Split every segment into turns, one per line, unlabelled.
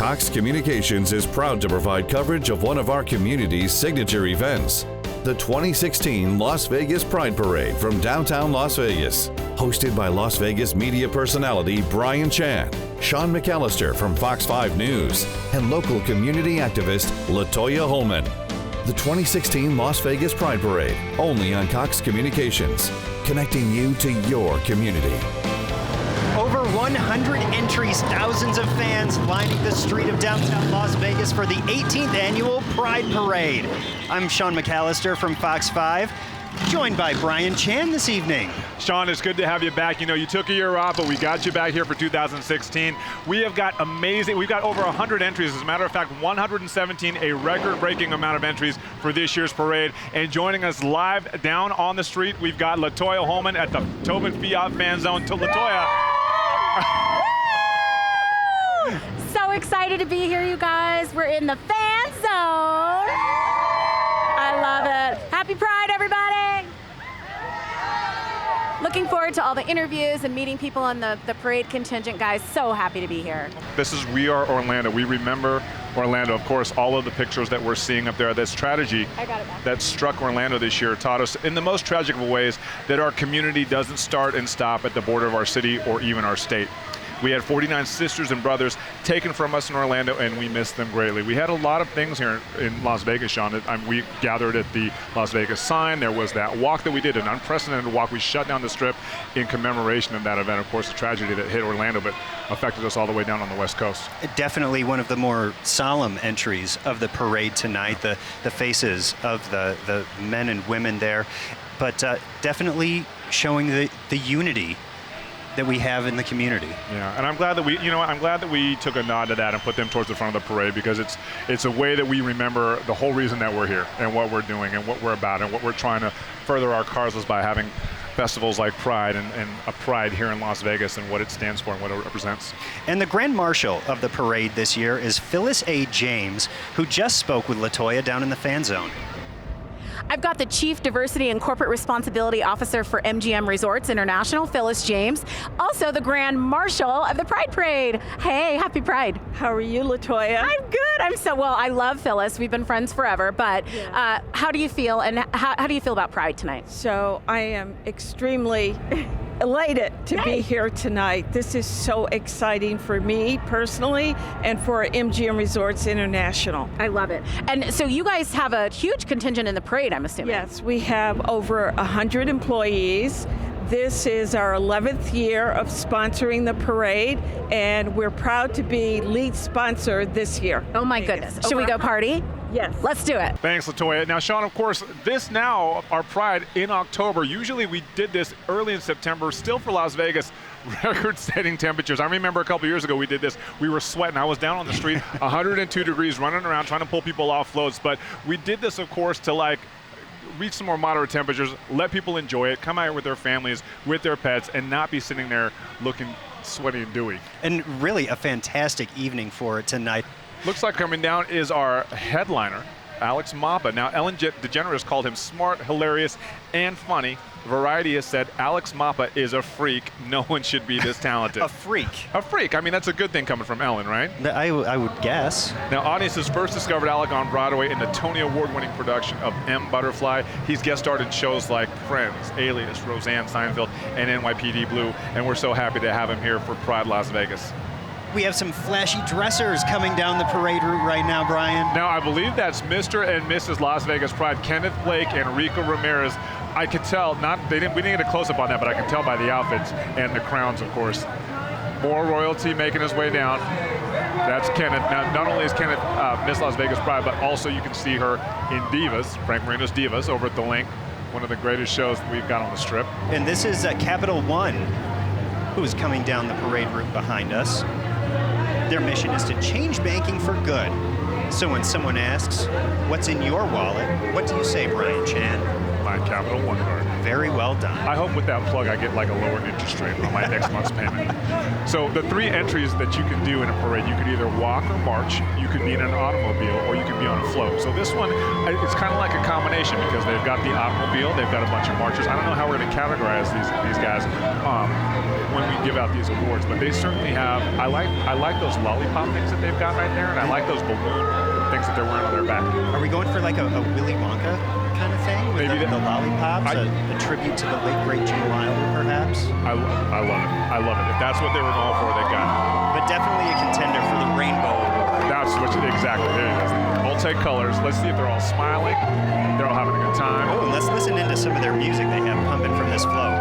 Cox Communications is proud to provide coverage of one of our community's signature events, the 2016 Las Vegas Pride Parade from downtown Las Vegas. Hosted by Las Vegas media personality Bryan Chan, Sean McAllister from Fox 5 News, and local community activist Latoya Holman. The 2016 Las Vegas Pride Parade, only on Cox Communications, connecting you to your community.
Over 100 entries, thousands of fans lining the street of downtown Las Vegas for the 18th annual Pride Parade. I'm Sean McAllister from Fox 5, joined by Bryan Chan this evening.
Sean, it's good to have you back. You know, you took a year off, but we got you back here for 2016. We've got over 100 entries. As a matter of fact, 117, a record-breaking amount of entries for this year's parade. And joining us live down on the street, we've got Latoya Holman at the Tobin Fiat Fan Zone. Latoya.
So excited to be here, you guys. We're in the fan zone. I love it. Happy Pride, everybody. Looking forward to all the interviews and meeting people on the parade contingent, guys. So happy to be here.
We are Orlando. We remember Orlando. Of course, all of the pictures that we're seeing up there, this tragedy that struck Orlando this year taught us in the most tragic of ways that our community doesn't start and stop at the border of our city or even our state. We had 49 sisters and brothers taken from us in Orlando, and we miss them greatly. We had a lot of things here in Las Vegas, Sean. We gathered at the Las Vegas sign. There was that walk that we did, an unprecedented walk. We shut down the Strip in commemoration of that event. Of course, the tragedy that hit Orlando, but affected us all the way down on the West Coast.
Definitely one of the more solemn entries of the parade tonight, the faces of the men and women there, but definitely showing the unity that we have in the community.
Yeah, and I'm glad that we took a nod to that and put them towards the front of the parade, because it's a way that we remember the whole reason that we're here and what we're doing and what we're about and what we're trying to further our causes by having festivals like Pride and a Pride here in Las Vegas and what it stands for and what it represents.
And the Grand Marshal of the parade this year is Phyllis A. James, who just spoke with Latoya down in the fan zone.
I've got the Chief Diversity and Corporate Responsibility Officer for MGM Resorts International, Phyllis James, also the Grand Marshal of the Pride Parade. Hey, happy Pride.
How are you, Latoya?
I'm good. I love Phyllis. We've been friends forever, but
yeah.
How do you feel, and how do you feel about Pride tonight?
So I am extremely elated to be here tonight. This is so exciting for me personally and for MGM Resorts International.
I love it. And so you guys have a huge contingent in the parade, I'm assuming.
Yes, we have over 100 employees. This is our 11th year of sponsoring the parade, and we're proud to be lead sponsor this year.
Oh my goodness. Should we go party?
Yes.
Let's do it.
Thanks, Latoya. Now, Sean, of course, our Pride in October. Usually we did this early in September, still for Las Vegas, record-setting temperatures. I remember a couple years ago we did this. We were sweating. I was down on the street, 102 degrees, running around trying to pull people off floats. But we did this, of course, to reach some more moderate temperatures, let people enjoy it, come out here with their families, with their pets, and not be sitting there looking sweaty and dewy.
And really a fantastic evening for it tonight.
Looks like coming down is our headliner, Alex Mapa. Now, Ellen DeGeneres called him smart, hilarious, and funny. Variety has said Alex Mapa is a freak. No one should be this talented.
A freak.
A freak. I mean, that's a good thing coming from Ellen, right?
I would guess.
Now, audiences first discovered Alec on Broadway in the Tony Award-winning production of M. Butterfly. He's guest starred in shows like Friends, Alias, Roseanne, Seinfeld, and NYPD Blue. And we're so happy to have him here for Pride Las Vegas.
We have some flashy dressers coming down the parade route right now, Bryan.
Now, I believe that's Mr. and Mrs. Las Vegas Pride, Kenneth Blake and Rico Ramirez. I could tell, we didn't get a close-up on that, but I can tell by the outfits and the crowns, of course. More royalty making his way down. That's Kenneth. Now, not only is Kenneth Miss Las Vegas Pride, but also you can see her in Divas, Frank Marino's Divas, over at the Link, one of the greatest shows that we've got on the Strip.
And this is Capital One, who is coming down the parade route behind us. Their mission is to change banking for good. So when someone asks, what's in your wallet, what do you say, Bryan Chan?
My Capital One card.
Very well done.
I hope with that plug I get like a lower interest rate on my next month's payment. So the 3 entries that you can do in a parade, you could either walk or march, you could be in an automobile, or you could be on a float. So this one, it's kind of like a combination because they've got the automobile, they've got a bunch of marchers. I don't know how we're going to categorize these guys when we give out these awards, but they certainly have. I like those lollipop things that they've got right there, and I like those balloon things that they're wearing on their back.
Are we going for like a Willy Wonka kind of thing with
Maybe
the lollipops, a tribute to the late great Gene Wilder, perhaps?
I love it. I love it. If that's what they were going for, they got it.
But definitely a contender for the Rainbow Award.
That's what exactly. There it is. Multi-colors. Let's see if they're all smiling. They're all having a good time.
Oh, and let's listen into some of their music they have pumping from this float.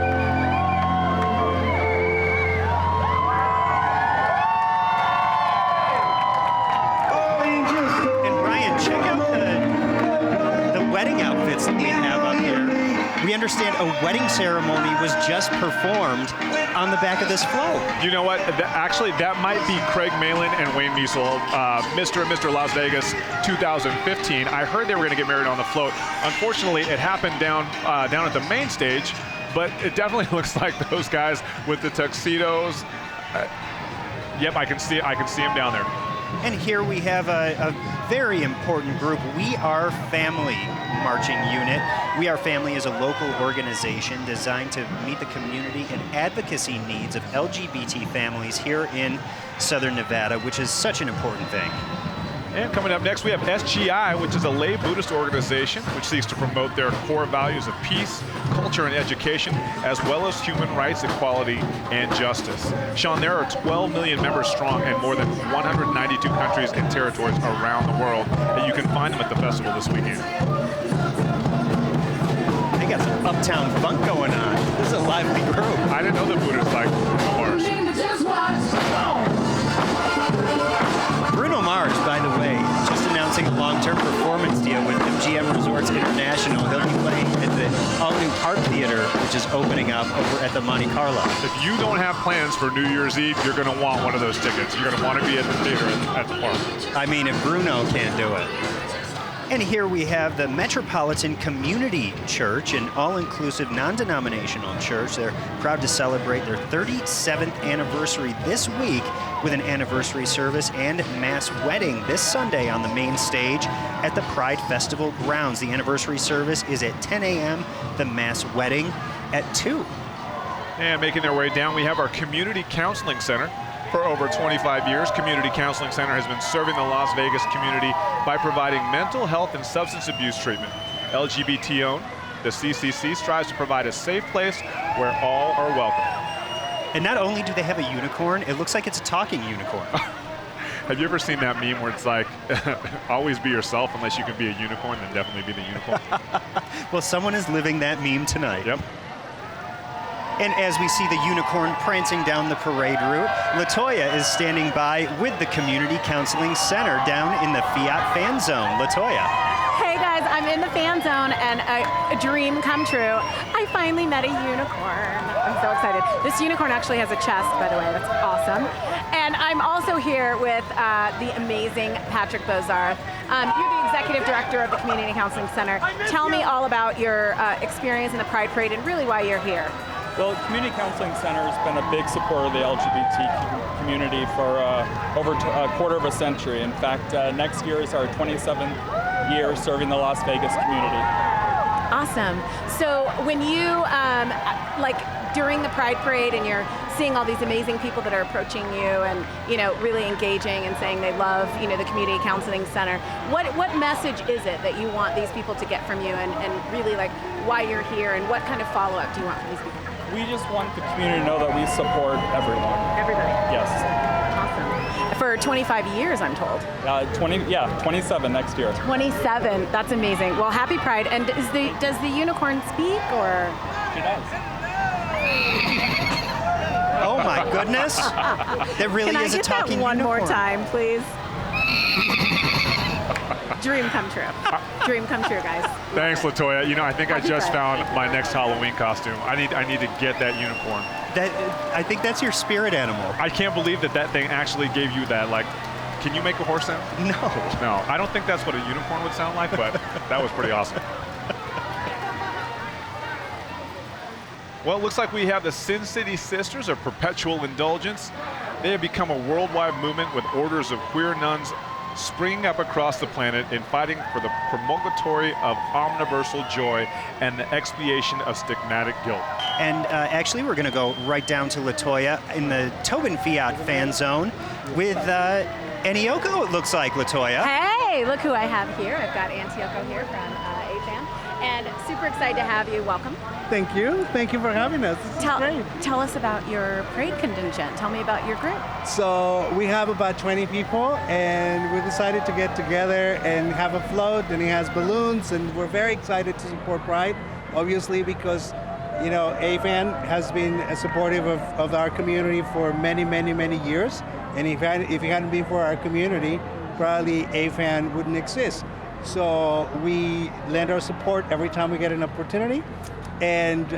We understand a wedding ceremony was just performed on the back of this float.
You know what? Actually, that might be Craig Malin and Wayne Miesel, Mr. and Mr. Las Vegas 2015. I heard they were going to get married on the float. Unfortunately, it happened down at the main stage, but it definitely looks like those guys with the tuxedos. Yep, I can see them down there.
And here we have a very important group. We Are Family marching unit. We Are Family is a local organization designed to meet the community and advocacy needs of LGBT families here in Southern Nevada, which is such an important thing.
And coming up next, we have SGI, which is a lay Buddhist organization which seeks to promote their core values of peace, culture, and education, as well as human rights, equality, and justice. Sean, there are 12 million members strong in more than 192 countries and territories around the world, and you can find them at the festival this weekend.
They got some uptown funk going on. This is a lively group.
I didn't know the Buddhists like Mars.
Bruno Mars, by the way, just announcing a long-term performance deal with MGM Resorts International. He'll be playing at the all-new Park Theater, which is opening up over at the Monte Carlo.
If you don't have plans for New Year's Eve, you're going to want one of those tickets. You're going to want to be at the theater at the park.
I mean, if Bruno can't do it. And here we have the Metropolitan Community Church, an all-inclusive, non-denominational church. They're proud to celebrate their 37th anniversary this week with an anniversary service and mass wedding this Sunday on the main stage at the Pride Festival grounds. The anniversary service is at 10 a.m., the mass wedding at 2.
And making their way down, we have our Community Counseling Center. For over 25 years, Community Counseling Center has been serving the Las Vegas community by providing mental health and substance abuse treatment. LGBT-owned, the CCC strives to provide a safe place where all are welcome.
And not only do they have a unicorn, it looks like it's a talking unicorn.
Have you ever seen that meme where it's like, always be yourself unless you can be a unicorn, then definitely be the unicorn?
Well, someone is living that meme tonight.
Yep.
And as we see the unicorn prancing down the parade route, Latoya is standing by with the Community Counseling Center down in the Fiat Fan Zone. Latoya.
Hey guys, I'm in the fan zone and a dream come true. I finally met a unicorn. I'm so excited. This unicorn actually has a chest, by the way. That's awesome. And I'm also here with the amazing Patrick Bozarth. You're the executive director of the Community Counseling Center. Tell me all about your experience in the Pride Parade and really why you're here.
Well, the Community Counseling Center has been a big supporter of the LGBT community for over a quarter of a century. In fact, next year is our 27th year serving the Las Vegas community.
Awesome. So when you, during the Pride Parade and you're seeing all these amazing people that are approaching you and, really engaging and saying they love, the Community Counseling Center, what message is it that you want these people to get from you and really why you're here and what kind of follow-up do you want from these people?
We just want the community to know that we support everyone.
Everybody?
Yes.
Awesome. For 25 years, I'm told.
27 next year.
27, that's amazing. Well, happy Pride. And does the unicorn speak or?
She does.
Oh my goodness. That really is a talking unicorn.
Can I get that one more time, please? Dream come true. Dream come true, guys.
Thanks, Latoya. I think
Happy
I just
Pride.
found my next Halloween costume. I need to get that unicorn.
I think that's your spirit animal.
I can't believe that thing actually gave you that, can you make a horse sound? No, I don't think that's what a unicorn would sound like, but that was pretty awesome. Well, it looks like we have the Sin City Sisters of Perpetual Indulgence. They have become a worldwide movement with orders of queer nuns springing up across the planet in fighting for the promulgatory of omniversal joy and the expiation of stigmatic guilt.
And actually, we're going to go right down to Latoya in the Tobin Fiat fan zone with Anioko, it looks like, Latoya.
Hey, look who I have here. I've got Antioco here from AFAN, and super excited to have you. Welcome.
Thank you. Thank you for having us. This is great.
Tell us about your parade contingent. Tell me about your group.
So we have about 20 people, and we decided to get together and have a float, and it has balloons, and we're very excited to support Pride, obviously, because AFAN has been supportive of our community for many, many, many years. And if it hadn't been for our community, probably AFAN wouldn't exist. So we lend our support every time we get an opportunity. And,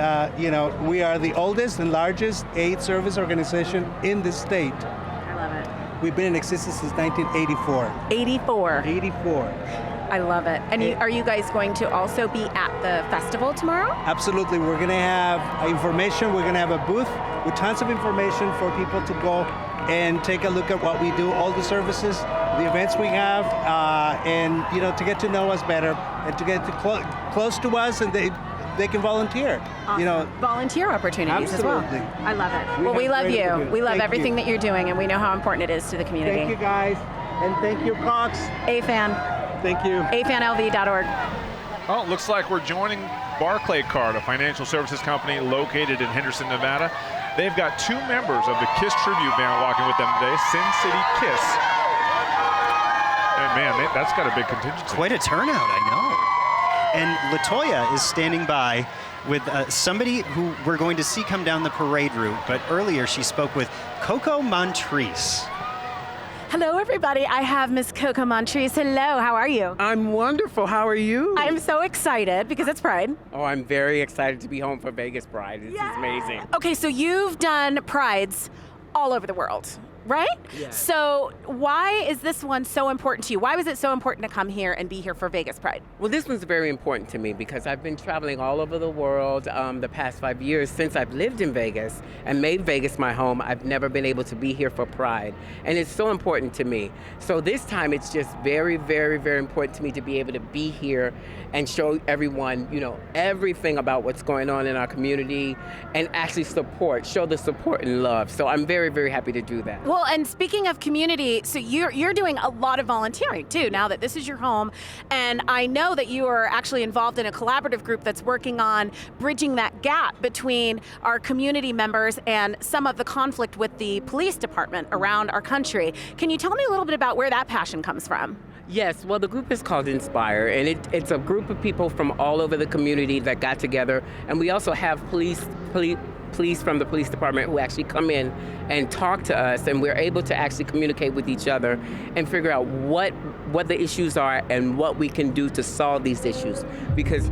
we are the oldest and largest aid service organization in the state.
I love it.
We've been in existence since 1984.
84. I love it. And are you guys going to also be at the festival tomorrow?
Absolutely. We're going to have information. We're going to have a booth with tons of information for people to go and take a look at what we do, all the services, the events we have, and to get to know us better and to get close to us, and they can volunteer.
Awesome. Volunteer opportunities
absolutely.
As well. I love it. We love you. We love everything that you're doing, and we know how important it is to the community.
Thank you, guys, and thank you, Cox.
AFAN.
Thank you.
AFANLV.org.
Oh, it looks like we're joining Barclaycard, a financial services company located in Henderson, Nevada. They've got 2 members of the KISS tribute band walking with them today, Sin City KISS. And man, that's got a big contingency.
Quite a turnout, I know. And Latoya is standing by with somebody who we're going to see come down the parade route, but earlier she spoke with Coco Montrese.
Hello, everybody. I have Miss Coco Montrese. Hello, how are you?
I'm wonderful. How are you?
I'm so excited because it's Pride.
Oh, I'm very excited to be home for Vegas Pride. This is amazing.
Okay, so you've done Prides all over the world, right?
Yes.
So why is this one so important to you? Why was it so important to come here and be here for Vegas Pride?
Well, this one's very important to me because I've been traveling all over the world the past 5 years since I've lived in Vegas and made Vegas my home. I've never been able to be here for Pride, and it's so important to me. So this time it's just very, very, very important to me to be able to be here and show everyone, everything about what's going on in our community and actually show the support and love. So I'm very, very happy to do that.
Well, and speaking of community, so you're doing a lot of volunteering too, now that this is your home. And I know that you are actually involved in a collaborative group that's working on bridging that gap between our community members and some of the conflict with the police department around our country. Can you tell me a little bit about where that passion comes from?
Yes, well, the group is called Inspire, and it's a group of people from all over the community that got together. And we also have police from the police department who actually come in and talk to us, and we're able to actually communicate with each other and figure out what the issues are and what we can do to solve these issues. Because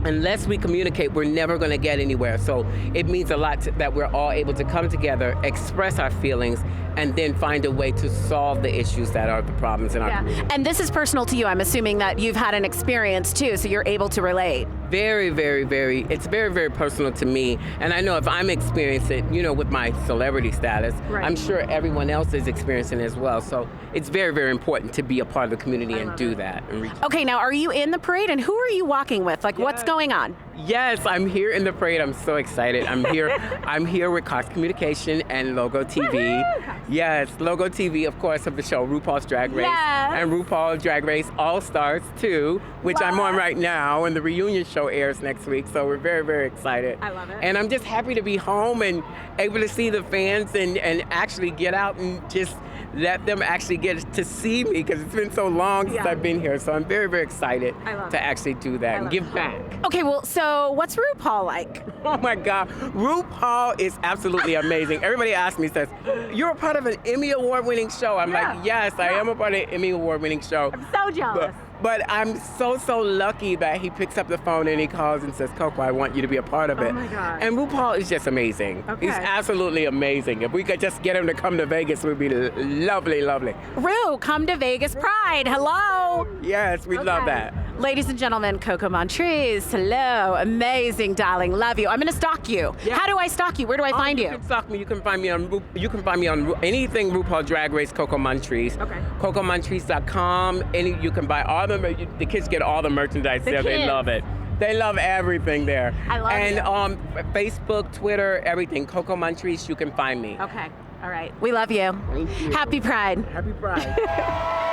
unless we communicate, we're never going to get anywhere. So it means a lot that we're all able to come together, express our feelings, and then find a way to solve the issues that are the problems in our community.
And this is personal to you. I'm assuming that you've had an experience too, so you're able to relate.
Very, very, very, it's very, very personal to me. And I know if I'm experiencing it, with my celebrity status,
right,
I'm sure everyone else is experiencing it as well. So it's very, very important to be a part of the community and do that.
Okay, now are you in the parade, and who are you walking with? What's going on?
Yes, I'm here in the parade. I'm so excited. I'm here with Cox Communications and Logo TV. Yes, Logo TV, of course, of the show RuPaul's Drag Race.
Yes.
And RuPaul Drag Race All Stars 2, which I'm on right now, and the reunion show airs next week. So we're very, very excited.
I love it.
And I'm just happy to be home and able to see the fans and actually get out and just let them actually get to see me, because it's been so long since I've been here. So I'm very, very excited to actually do that and give back.
Okay, well, so what's RuPaul like?
Oh my God, RuPaul is absolutely amazing. Everybody asks me, says, you're a part of an Emmy Award-winning show. I'm like, yes, I am a part of an Emmy Award-winning show.
I'm so jealous.
But I'm so lucky that he picks up the phone and he calls and says, Coco, I want you to be a part of it.
Oh my God.
And RuPaul is just amazing.
Okay.
He's absolutely amazing. If we could just get him to come to Vegas, it would be lovely, lovely.
Ru, come to Vegas Pride. Hello.
Yes, we love that.
Ladies and gentlemen, Coco Montrese, hello, amazing, darling, love you. I'm gonna stalk you.
Yeah.
How do I stalk you? Where do I find you?
You can stalk me. You can find me on anything RuPaul Drag Race Coco Montrese.
Okay.
CocoMontrese.com. You can buy all the kids get all the merchandise there. They love it. They love everything there.
I love it.
And on Facebook, Twitter, everything. Coco Montrese, you can find me.
Okay, all right. We love you.
Thank you.
Happy Pride.
Happy Pride.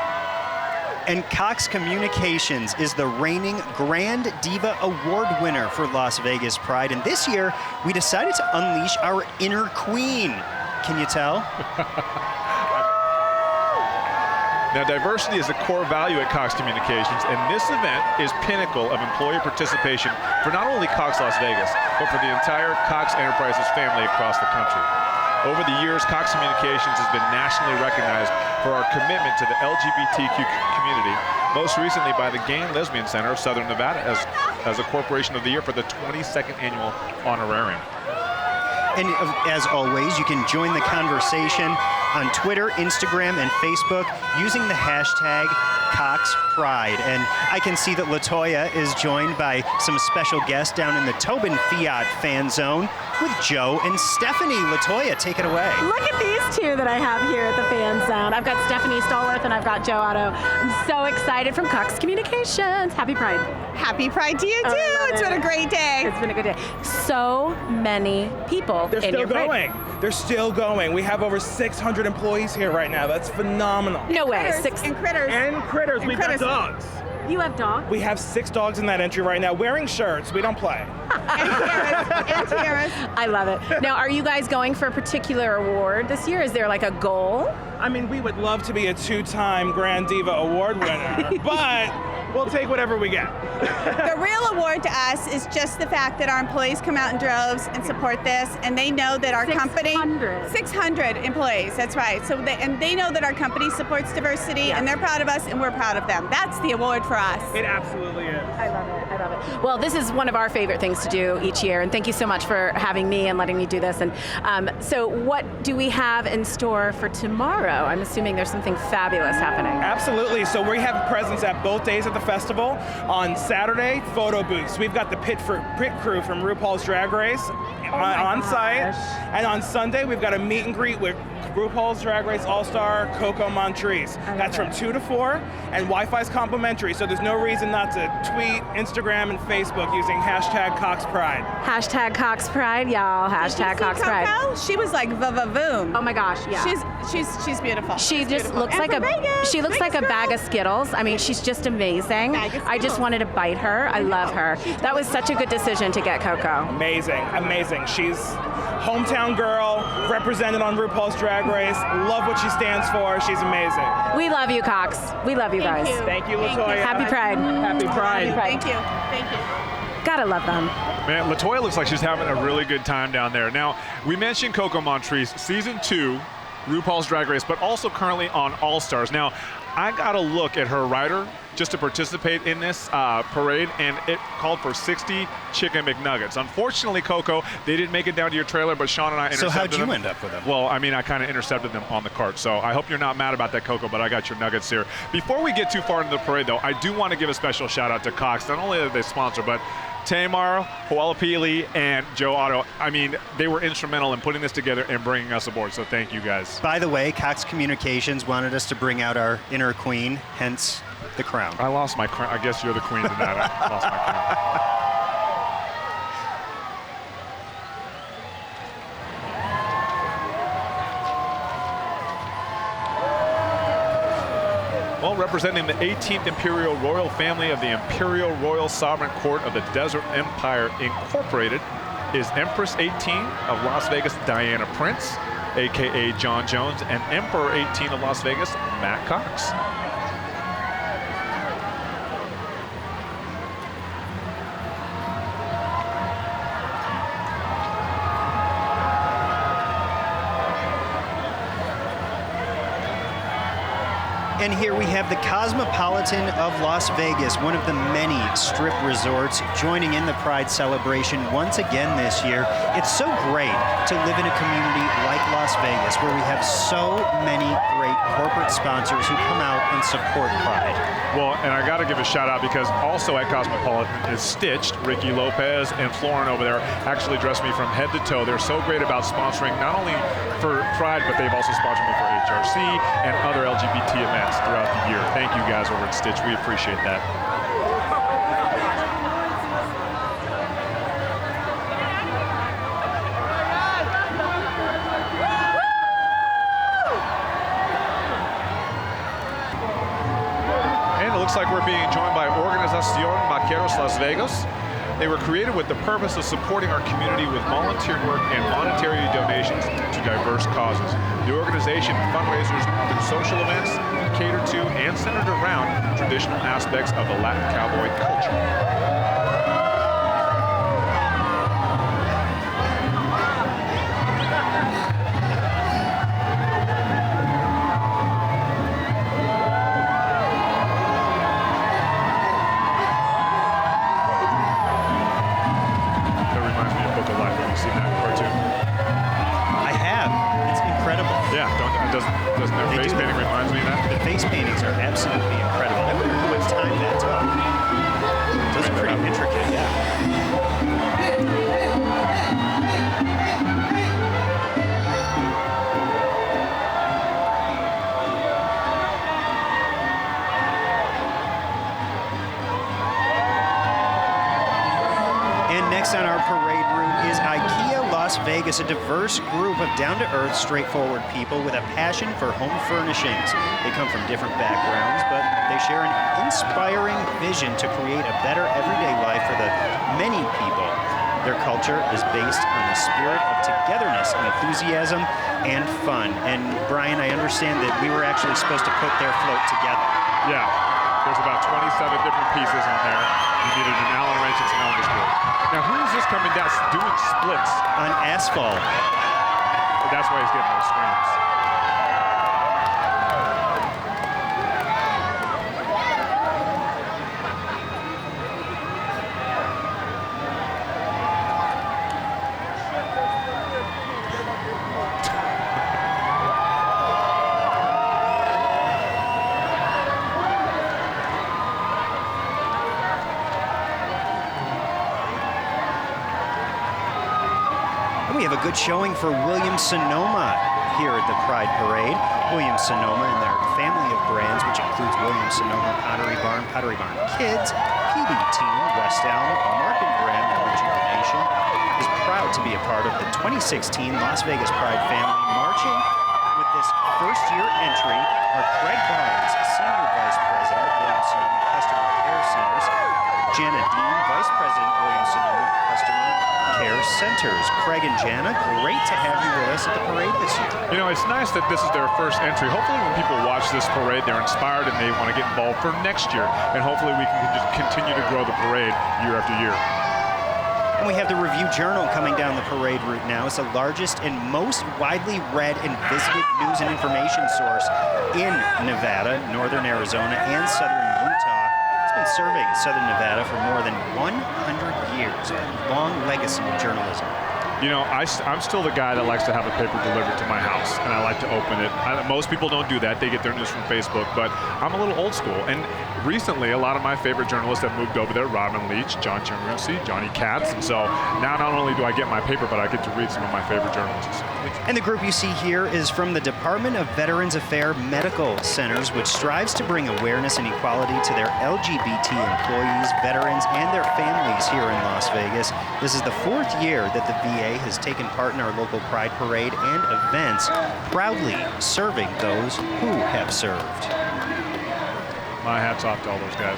And Cox Communications is the reigning Grand Diva Award winner for Las Vegas Pride. And this year, we decided to unleash our inner queen. Can you tell?
Now, diversity is a core value at Cox Communications, and this event is pinnacle of employee participation for not only Cox Las Vegas, but for the entire Cox Enterprises family across the country. Over the years, Cox Communications has been nationally recognized for our commitment to the LGBTQ community, most recently by the Gay and Lesbian Center of Southern Nevada as a Corporation of the Year for the 22nd annual honorarium.
And as always, you can join the conversation on Twitter, Instagram, and Facebook using the hashtag CoxPride. And I can see that Latoya is joined by some special guests down in the Tobin Fiat fan zone with Joe and Stephanie. Latoya, take it away.
Look at these two that I have here at the fan zone. I've got Stephanie Stallworth and I've got Joe Otto. I'm so excited from Cox Communications. Happy Pride.
Happy Pride to you too. It's been a great day.
It's been a good day. So many people
They're
in
still
your
going.
parade.
They're still going. We have over 600 employees here right now. That's phenomenal.
No way.
Critters, and critters.
And critters.
And
We've
critters.
got dogs.
You have dogs?
We have 6 dogs in that entry right now wearing shirts. We don't play.
And tiaras.
I love it. Now, are you guys going for a particular award this year? Is there like a goal?
I mean, we would love to be a 2-time Grand Diva Award winner, but we'll take whatever we get.
The real award to us is just the fact that our employees come out in droves and support this, and they know that our company 600 employees. That's right. So they know that our company supports diversity, and they're proud of us, and we're proud of them. That's the award for us.
It absolutely is.
I love it. I love it. Well, this is one of our favorite things to do each year, and thank you so much for having me and letting me do this. And so, what do we have in store for tomorrow? I'm assuming there's something fabulous happening.
Absolutely. So we have a presence at both days of the festival. On Saturday, photo booths. We've got the pit crew from RuPaul's Drag Race on site. And on Sunday, we've got a meet and greet with RuPaul's Drag Race All-Star Coco Montrese. That's from 2 to 4, and Wi-Fi's complimentary, so there's no reason not to tweet, Instagram, and Facebook using hashtag CoxPride.
Hashtag Cox Pride, y'all. Hashtag Cox Pride.
Coco? She was like va-va-voom.
Oh my gosh, yeah.
She's beautiful.
She
She's
just
beautiful.
looks
And
like
from Vegas.
she looks like a bag of Skittles. I mean, she's just amazing. I just wanted to bite her. I love her. That was such a good decision to get Coco.
Amazing, amazing. She's hometown girl, represented on RuPaul's Drag Race. Love what she stands for. She's amazing.
We love you, Cox. We love you guys.
Thank you, Latoya.
Happy Pride.
Happy Pride.
Thank you. Thank you.
Gotta love them.
Man, Latoya looks like she's having a really good time down there. Now, we mentioned Coco Montrese, season 2, RuPaul's Drag Race, but also currently on All Stars. Now, I got a look at her rider just to participate in this parade, and it called for 60 chicken McNuggets. Unfortunately, Coco, they didn't make it down to your trailer, but Sean and I intercepted them.
So how'd you end up with them?
Well, I mean, I kind of intercepted them on the cart, so I hope you're not mad about that, Coco, but I got your nuggets here. Before we get too far into the parade, though, I do want to give a special shout-out to Cox. Not only are they sponsor, but Tamar, Hualapili, and Joe Otto, I mean, they were instrumental in putting this together and bringing us aboard, so thank you guys.
By the way, Cox Communications wanted us to bring out our inner queen, hence the crown.
I lost my crown. I guess you're the queen tonight. I lost my crown. Well, representing the 18th Imperial Royal Family of the Imperial Royal Sovereign Court of the Desert Empire Incorporated is Empress 18 of Las Vegas, Diana Prince, a.k.a. John Jones, and Emperor 18 of Las Vegas, Matt Cox.
And here we have the Cosmopolitan of Las Vegas, one of the many strip resorts joining in the Pride celebration once again this year. It's so great to live in a community like Las Vegas where we have so many great corporate sponsors who come out and support Pride.
Well, and I got to give a shout out because also at Cosmopolitan is Stitched. Ricky Lopez and Florin over there actually dressed me from head to toe. They're so great about sponsoring not only for Pride, but they've also sponsored me for HRC and other LGBT events throughout the year. Thank you guys over at Stitch. We appreciate that. And it looks like we're being joined by Organización Vaqueros Las Vegas. They were created with the purpose of supporting our community with volunteer work and monetary donations to diverse causes. The organization fundraisers through social events, catered to and centered around traditional aspects of the Latin cowboy culture. Doesn't their face painting reminds me of that?
The face paintings are absolutely incredible. I wonder how much time that took. Those are pretty intricate, yeah. And next on our parade route is IKEA Las Vegas, a diverse group of down-to-earth, straightforward people with a passion for home furnishings. They come from different backgrounds, but they share an inspiring vision to create a better everyday life for the many people. Their culture is based on the spirit of togetherness, enthusiasm, and fun. And Brian, I understand that we were actually supposed to put their float together.
Yeah, there's about 27 different pieces on there. You needed an Allen wrench and some Elmer's glue. Now, who is this coming down doing splits?
On asphalt.
That's why he's getting those screams.
We have a good showing for Williams-Sonoma here at the Pride Parade. Williams-Sonoma and their family of brands, which includes Williams-Sonoma Pottery Barn Kids, PB Team, West Elm, Market Brand, and Rejuvenation, is proud to be a part of the 2016 Las Vegas Pride family. Marching with this first-year entry are Craig Barnes, Senior Vice President, Williams-Sonoma Customer Care Centers, Jana Dean, Vice President, Williams-Sonoma Customer Care Centers. Craig and Jana, great to have you with us at the parade this year.
You know, it's nice that this is their first entry. Hopefully when people watch this parade, they're inspired and they want to get involved for next year. And hopefully we can just continue to grow the parade year after year.
And we have the Review Journal coming down the parade route now. It's the largest and most widely read and visited news and information source in Nevada, Northern Arizona, and Southern Utah. Been serving Southern Nevada for more than 100 years, a long legacy of journalism.
You know, I'm still the guy that likes to have a paper delivered to my house, and I like to open it. Most people don't do that. They get their news from Facebook, but I'm a little old school. And recently, a lot of my favorite journalists have moved over there, Robin Leach, John Chimrusi, Johnny Katz, and so now not only do I get my paper, but I get to read some of my favorite journalists.
And the group you see here is from the Department of Veterans Affairs Medical Centers, which strives to bring awareness and equality to their LGBT employees, veterans, and their families here in Las Vegas. This is the 4th year that the VA has taken part in our local Pride Parade and events, proudly serving those who have served.
My hat's off to all those guys.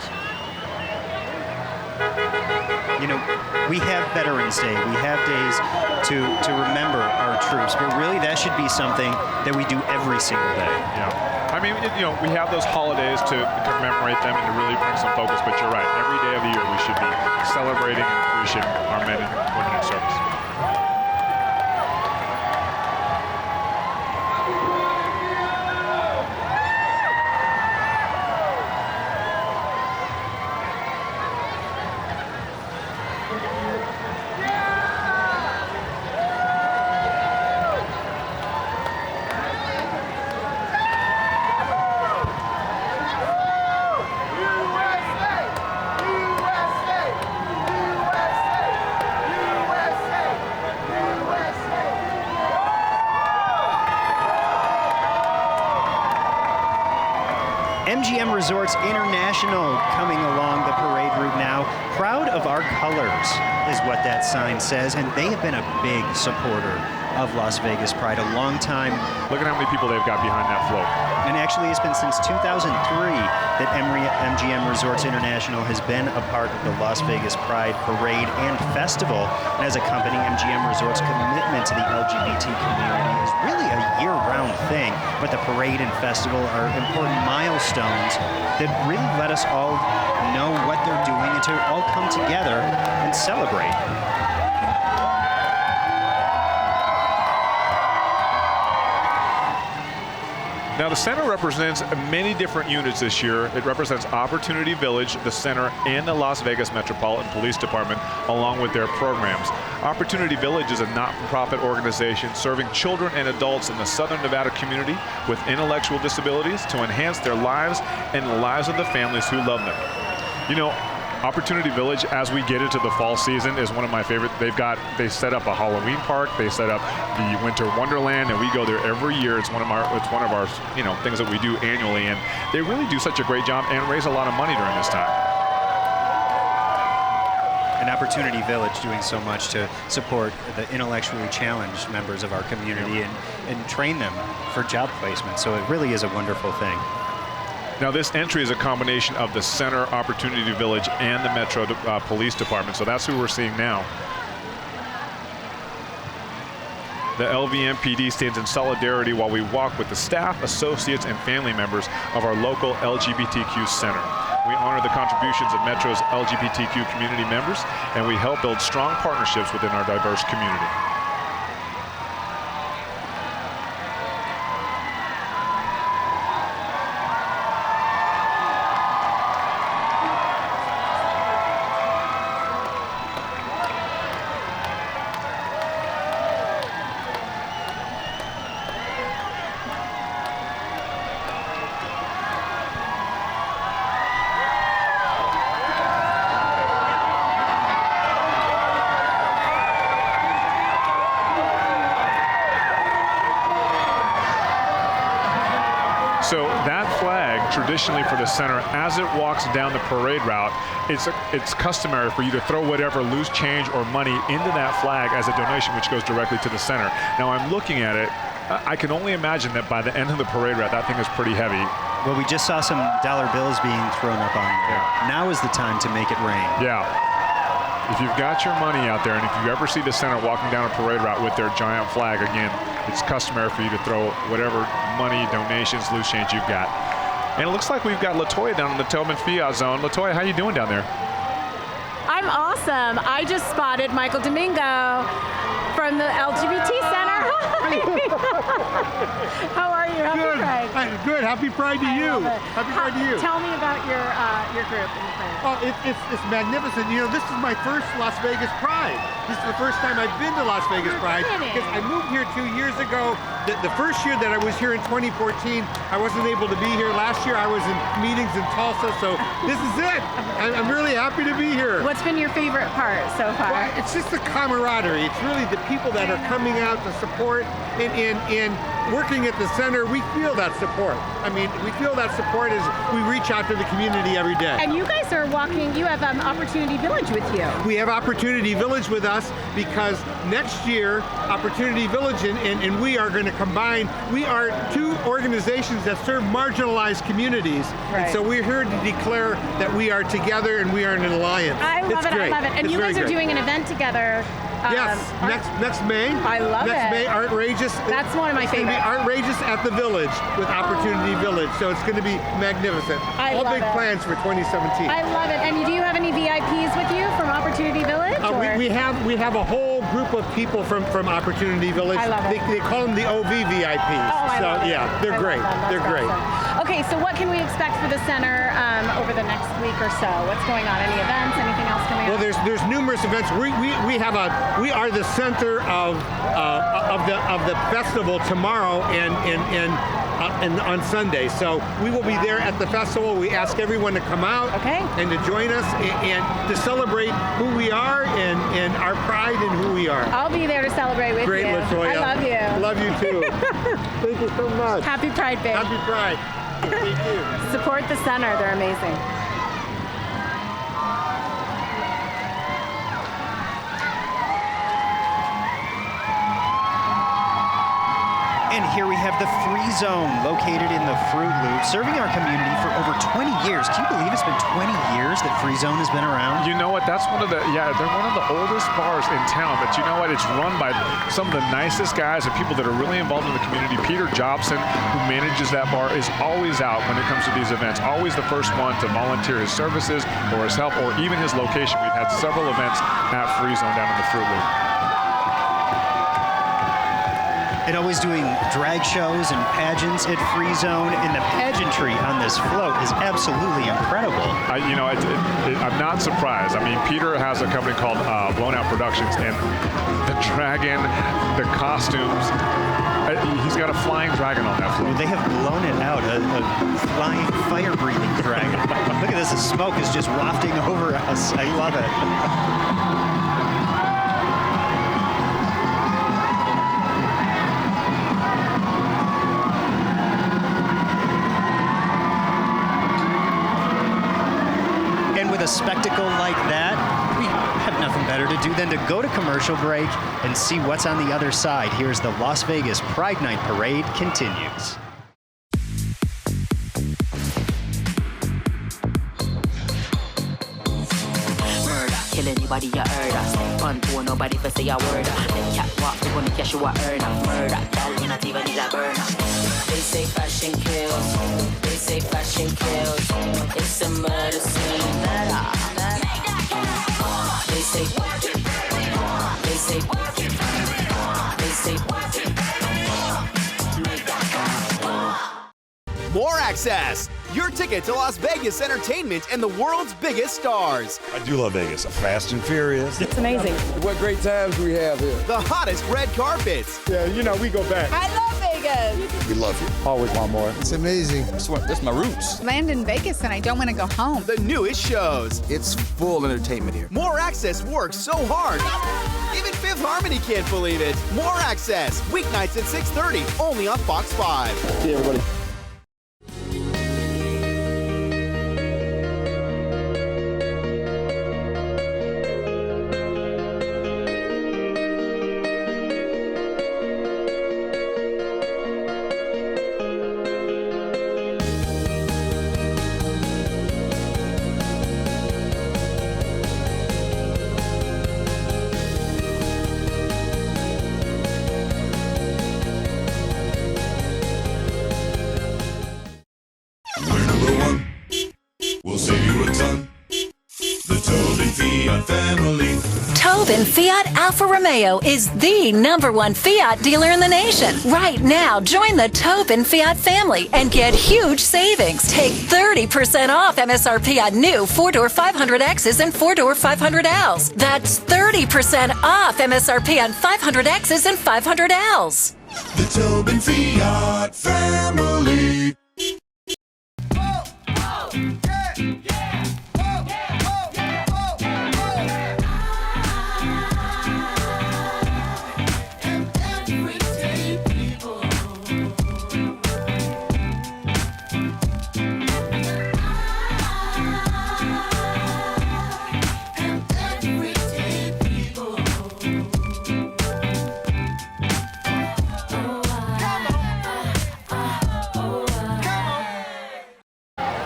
You know, we have Veterans Day. We have days to remember our troops, but really that should be something that we do every single day.
Yeah. I mean, you know, we have those holidays to commemorate them and to really bring some focus, but you're right. Every day of the year we should be celebrating and appreciating our men and women in service.
MGM Resorts International coming along the parade route now. Proud of our colors is what that sign says, and they have been a big supporter of Las Vegas Pride, a long time.
Look at how many people they've got behind that float.
And actually, it's been since 2003 that MGM Resorts International has been a part of the Las Vegas Pride Parade and Festival. And as a company, MGM Resorts' commitment to the LGBT community is really a year-round thing. But the parade and festival are important milestones that really let us all know what they're doing and to all come together and celebrate.
Now, the center represents many different units this year. It represents Opportunity Village, the center, and the Las Vegas Metropolitan Police Department, along with their programs. Opportunity Village is a not-for-profit organization serving children and adults in the Southern Nevada community with intellectual disabilities to enhance their lives and the lives of the families who love them. You know, Opportunity Village, as we get into the fall season, is one of my favorite. They set up a Halloween park. They set up the Winter Wonderland, and we go there every year. It's one of our things that we do annually, and they really do such a great job and raise a lot of money during this time.
An Opportunity Village doing so much to support the intellectually challenged members of our community and train them for job placement. So it really is a wonderful thing.
Now, this entry is a combination of the Center, Opportunity Village, and the Metro Police Department, so that's who we're seeing now. The LVMPD stands in solidarity while we walk with the staff, associates, and family members of our local LGBTQ center. We honor the contributions of Metro's LGBTQ community members, and we help build strong partnerships within our diverse community. So that flag, traditionally for the center, as it walks down the parade route, it's customary for you to throw whatever loose change or money into that flag as a donation, which goes directly to the center. Now, I'm looking at it. I can only imagine that by the end of the parade route, that thing is pretty heavy.
Well, we just saw some dollar bills being thrown up on there. Yeah. Now is the time to make it rain.
Yeah. If you've got your money out there, and if you ever see the center walking down a parade route with their giant flag, again, it's customary for you to throw whatever money, donations, loose change you've got. And it looks like we've got Latoya down in the Tillman Fiat zone. Latoya, how you doing down there?
I'm awesome. I just spotted Michael Domingo from the LGBT Center. How are you? Happy
Good.
Pride.
Good. Happy Pride to you. Happy Pride to you.
Tell me about your group and your friends.
Oh, it's magnificent. You know, this is my first Las Vegas Pride. This is the first time I've been to Las Vegas Pride because I moved here 2 years ago. The first year that I was here in 2014, I wasn't able to be here. Last year I was in meetings in Tulsa, so this is it. I'm really happy to be here.
What's been your favorite part so far?
Well, it's just the camaraderie. It's really the people that are coming out to support and working at the center. We feel that support. I mean, we feel that support as we reach out to the community every day.
And you guys are walking, you have Opportunity Village with you.
We have Opportunity Village with us because next year, Opportunity Village and we are going to combine. We are two organizations that serve marginalized communities.
Right.
And so we're here to declare that we are together and we are in an alliance.
I love it,
great.
I love it. And
it's
you guys are
great.
doing an event together.
Yes, next May.
I love it.
Next May, Artrageous.
That's one of my favorites.
It's going to be Artrageous at the Village with Opportunity Village. So it's going to be magnificent.
I
All
love
big
it.
plans for 2017.
I love it. And do you have any VIPs with you from Opportunity Village?
We have a whole group of people from Opportunity Village.
I love it.
They call them the OV VIPs.
I love it.
Yeah, they're great. They're great.
Awesome. Okay, so what can we expect for the center over the next week or so? What's going on? Any events? Anything else coming
Well,
up?
there's numerous events. We are the center of the festival tomorrow and on Sunday. So we will be there at the festival. We ask everyone to come out and to join us and to celebrate who we are and our pride in who we are.
I'll be there to celebrate with
Great,
you.
Latoya.
I love you.
Love you too. Thank you so much.
Happy Pride, babe.
Happy Pride.
Support the center. They're amazing.
And here we have the Free Zone located in the Fruit Loop, serving our community for over 20 years. Can you believe it's been 20 years that Free Zone has been around?
You know what? That's one of the, they're one of the oldest bars in town, but you know what? It's run by some of the nicest guys and people that are really involved in the community. Peter Jobson, who manages that bar, is always out when it comes to these events, always the first one to volunteer his services or his help or even his location. We've had several events at Free Zone down in the Fruit Loop.
And always doing drag shows and pageants at Free Zone, and the pageantry on this float is absolutely incredible.
I'm not surprised. I mean, Peter has a company called Blown Out Productions, and the dragon, the costumes, he's got a flying dragon on that float.
They have blown it out, a flying, fire-breathing dragon. Look at this, the smoke is just wafting over us. I love it. With a spectacle like that, we have nothing better to do than to go to commercial break and see what's on the other side. Here's the Las Vegas Pride Night Parade continues.
Kill anybody you heard of. Step on tour, nobody for say a word. Then catwalk, we gonna catch you a earner. Murder, y'all, you not even need a burner. They say fashion kills. They say fashion kills. It's a murder scene. They say. They say. They say.
More Access, your ticket to Las Vegas entertainment and the world's biggest stars.
I do love Vegas. Fast and Furious.
It's amazing.
What great times we have here.
The hottest red carpets.
Yeah, we go back.
I love Vegas.
We love you.
Always want more.
It's amazing. That's my roots.
Land in Vegas and I don't want to go home.
The newest shows.
It's full entertainment here.
More Access works so hard. Even Fifth Harmony can't believe it. More Access, weeknights at 6:30, only on Fox 5.
See everybody.
Tobin Fiat Alfa Romeo is the #1 Fiat dealer in the nation. Right now, join the Tobin Fiat family and get huge savings. Take 30% off MSRP on new 4-door 500Xs and 4-door 500Ls. That's 30% off MSRP on 500Xs and 500Ls.
The Tobin Fiat family.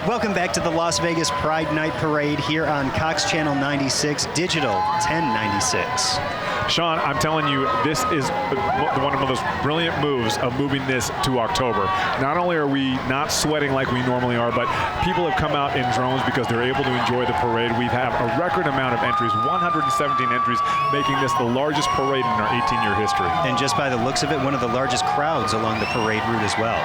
Welcome back to the Las Vegas Pride Night Parade here on Cox Channel 96, Digital 1096.
Sean, I'm telling you, this is one of the most brilliant moves of moving this to October. Not only are we not sweating like we normally are, but people have come out in drones because they're able to enjoy the parade. We have a record amount of entries, 117 entries, making this the largest parade in our 18-year history.
And just by the looks of it, one of the largest crowds along the parade route as well.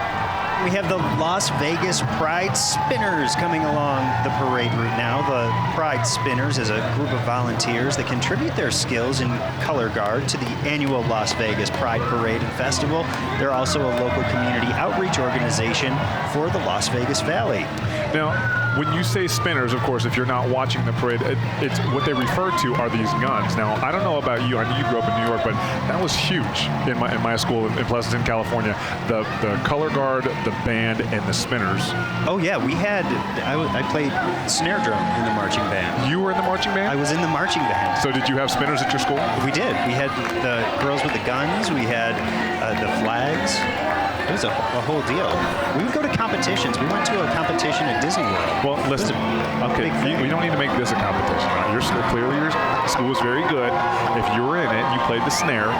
We have the Las Vegas Pride Spinners coming along the parade route now. The Pride Spinners is a group of volunteers that contribute their skills in color guard to the annual Las Vegas Pride Parade and Festival. They're also a local community outreach organization for the Las Vegas Valley.
Now, when you say spinners, of course, if you're not watching the parade, it's what they refer to are these guns. Now, I don't know about you. I know you grew up in New York, but that was huge in my school in Pleasanton, California. The color guard, the band, and the spinners.
Oh yeah, I played snare drum in the marching band.
You were in the marching band?
I was in the marching band.
So did you have spinners at your school?
We did. We had the girls with the guns. We had the flags. It was a whole deal. We would go to competitions. We went to a competition at Disney World.
Well, listen, okay, we don't need to make this a competition. Right? Your school, clearly your school was very good. If you were in it, you played the snare.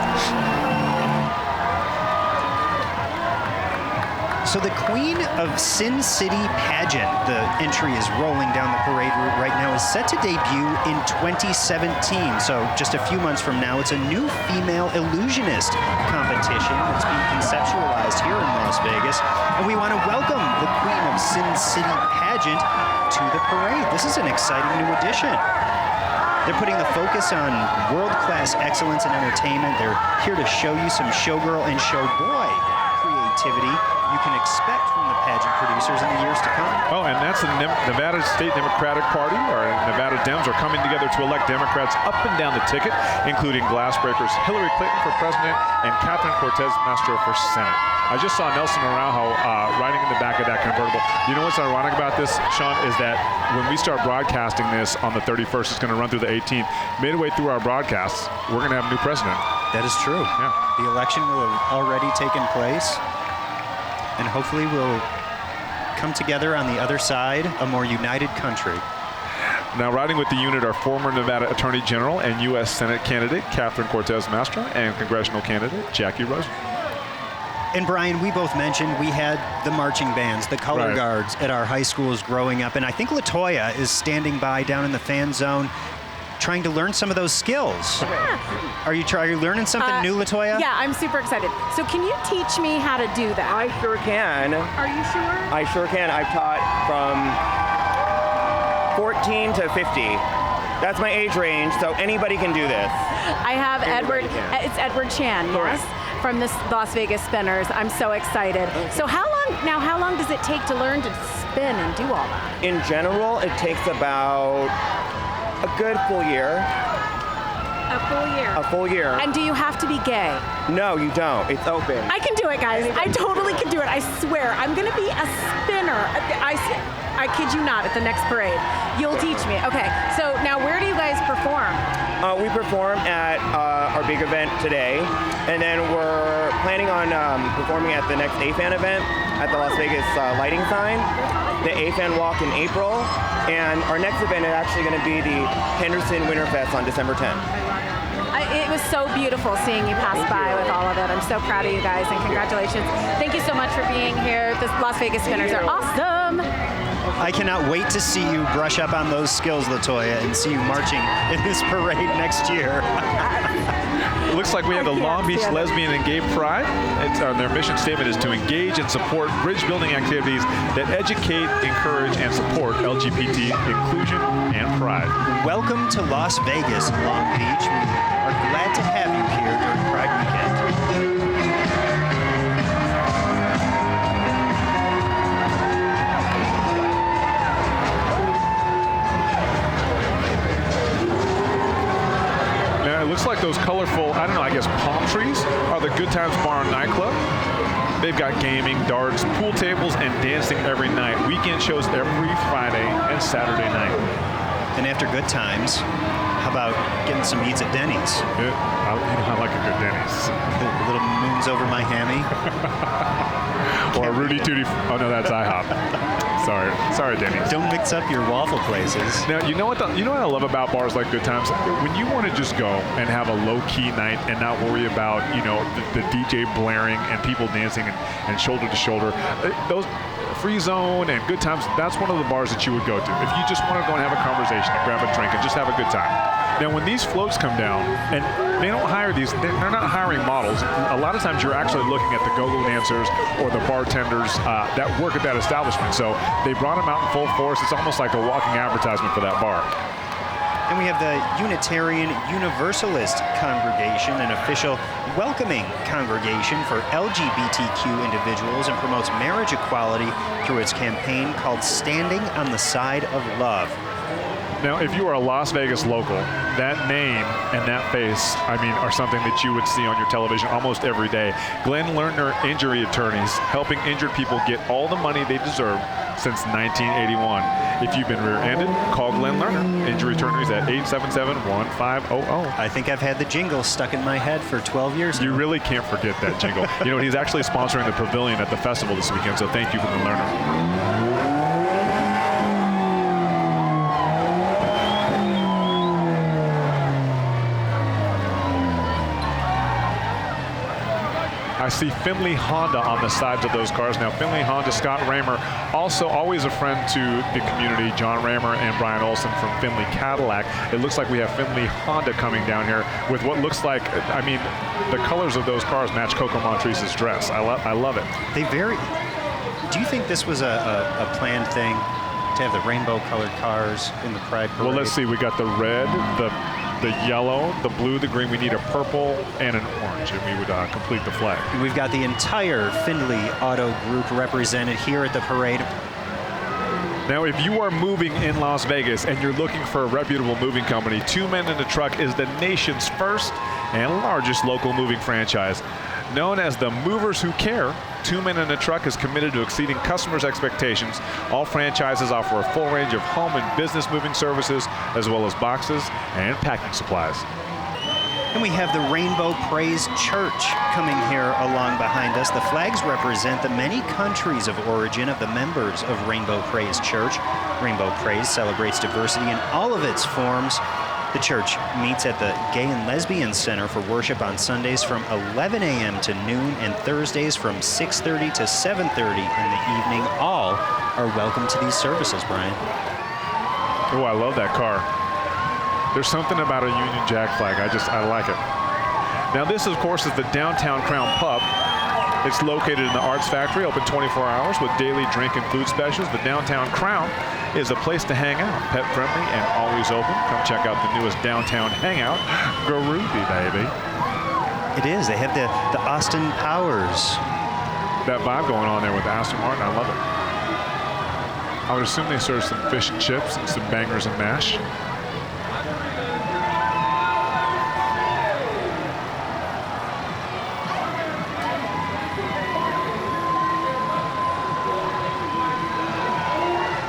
So the Queen of Sin City pageant, the entry is rolling down the parade route right now, is set to debut in 2017. So just a few months from now, it's a new female illusionist competition that's being conceptualized here in Las Vegas. And we want to welcome the Queen of Sin City pageant to the parade. This is an exciting new addition. They're putting the focus on world-class excellence in entertainment. They're here to show you some showgirl and showboy creativity you can expect from the pageant producers in the years to come.
Oh, and that's the Nevada State Democratic Party, or Nevada Dems, are coming together to elect Democrats up and down the ticket, including glassbreakers Hillary Clinton for president and Catherine Cortez Masto for Senate. I just saw Nelson Araujo riding in the back of that convertible. You know what's ironic about this, Sean, is that when we start broadcasting this on the 31st, it's going to run through the 18th. Midway through our broadcasts, we're going to have a new president.
That is true.
Yeah.
The election will have already taken place, and hopefully we'll come together on the other side, a more united country.
Now riding with the unit are former Nevada Attorney General and U.S. Senate candidate Catherine Cortez Masto and congressional candidate Jackie Rosen.
And Brian, we both mentioned we had the marching bands, the color guards at our high schools growing up, and I think Latoya is standing by down in the fan zone trying to learn some of those skills.
Yeah.
Are you learning something new, Latoya?
Yeah, I'm super excited. So can you teach me how to do that?
I sure can.
Are you sure?
I sure can. I've taught from 14 to 50. That's my age range, so anybody can do this.
I have it's Edward Chan, yes, from the Las Vegas Spinners. I'm so excited. So how long does it take to learn to spin and do all that?
In general, it takes about a good full year.
A full year?
A full year.
And do you have to be gay?
No, you don't. It's open.
I can do it, guys. I totally can do it. I swear. I'm going to be a spinner. I kid you not, at the next parade. You'll teach me. Okay, so now where do you guys perform?
We perform at our big event today, and then we're planning on performing at the next AFAN event at the Las Vegas lighting sign, the AFAN Walk in April, and our next event is actually going to be the Henderson Winterfest on December 10th.
It was so beautiful seeing you pass by with all of it. I'm so proud of you guys, and congratulations. Thank you so much for being here. The Las Vegas Spinners are awesome.
I cannot wait to see you brush up on those skills, Latoya, and see you marching in this parade next year.
It looks like we have the Long Beach Lesbian and Gay Pride. Their mission statement is to engage and support bridge-building activities that educate, encourage, and support LGBT inclusion and pride.
Welcome to Las Vegas, Long Beach. We are glad to have you here during Pride Weekend.
It looks like those colorful, I don't know, I guess palm trees are the Good Times Bar and Nightclub. They've got gaming, darts, pool tables, and dancing every night. Weekend shows every Friday and Saturday night.
And after Good Times, how about getting some eats at Denny's?
I like a good Denny's.
A little moons over my hammy.
Or a Rudy Tooty. Oh no, that's IHOP. Sorry, Denny's.
Don't mix up your waffle places.
Now, you know what I love about bars like Good Times? When you want to just go and have a low-key night and not worry about, the DJ blaring and people dancing and shoulder to shoulder, those Free Zone and Good Times, that's one of the bars that you would go to if you just want to go and have a conversation and grab a drink and just have a good time. Now, when these floats come down, and they don't hire they're not hiring models. A lot of times you're actually looking at the go-go dancers or the bartenders that work at that establishment. So they brought them out in full force. It's almost like a walking advertisement for that bar.
And we have the Unitarian Universalist Congregation, an official welcoming congregation for LGBTQ individuals, and promotes marriage equality through its campaign called Standing on the Side of Love.
Now, if you are a Las Vegas local, that name and that face, I mean, are something that you would see on your television almost every day. Glenn Lerner Injury Attorneys, helping injured people get all the money they deserve since 1981. If you've been rear-ended, call Glenn Lerner Injury Attorneys at 877-1500.
I think I've had the jingle stuck in my head for 12 years now.
You really can't forget that jingle. You know, he's actually sponsoring the pavilion at the festival this weekend, so thank you for the Lerner. I see Finley Honda on the sides of those cars. Now, Finley Honda, Scott Raymer, also always a friend to the community, John Raymer and Brian Olson from Finley Cadillac. It looks like we have Finley Honda coming down here with what looks like, I mean, the colors of those cars match Coco Montrese's dress. I love it.
They vary. Do you think this was a planned thing to have the rainbow-colored cars in the Pride Parade?
Well, let's see. We got the red, the yellow, the blue, the green. We need a purple and an orange, and we would complete the flag.
We've got the entire Findlay Auto Group represented here at the parade.
Now, if you are moving in Las Vegas and you're looking for a reputable moving company, Two Men in a Truck is the nation's first and largest local moving franchise. Known as the Movers Who Care, Two Men in a Truck is committed to exceeding customers' expectations. All franchises offer a full range of home and business moving services, as well as boxes and packing supplies.
And we have the Rainbow Praise Church coming here along behind us. The flags represent the many countries of origin of the members of Rainbow Praise Church. Rainbow Praise celebrates diversity in all of its forms. The church meets at the Gay and Lesbian Center for worship on Sundays from 11 a.m. to noon and Thursdays from 6:30 to 7:30 in the evening. All are welcome to these services, Brian.
Oh, I love that car. There's something about a Union Jack flag. I like it. Now, this, of course, is the Downtown Crown Pub. It's located in the Arts Factory, open 24 hours with daily drink and food specials. The Downtown Crown is a place to hang out, pet friendly and always open. Come check out the newest downtown hangout, Groovy, baby.
It is. They have the Austin Powers.
That vibe going on there with Aston Martin. I love it. I would assume they serve some fish and chips and some bangers and mash.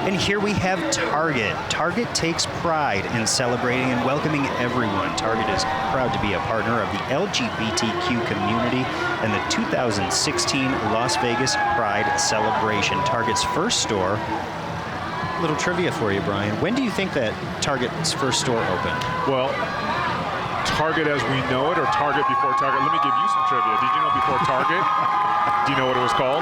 And here we have Target. Target takes pride in celebrating and welcoming everyone. Target is proud to be a partner of the LGBTQ community and the 2016 Las Vegas Pride celebration. Target's first store. A little trivia for you, Brian. When do you think that Target's first store opened?
Well, Target as we know it, or Target before Target? Let me give you some trivia. Did you know before Target? Do you know what it was called?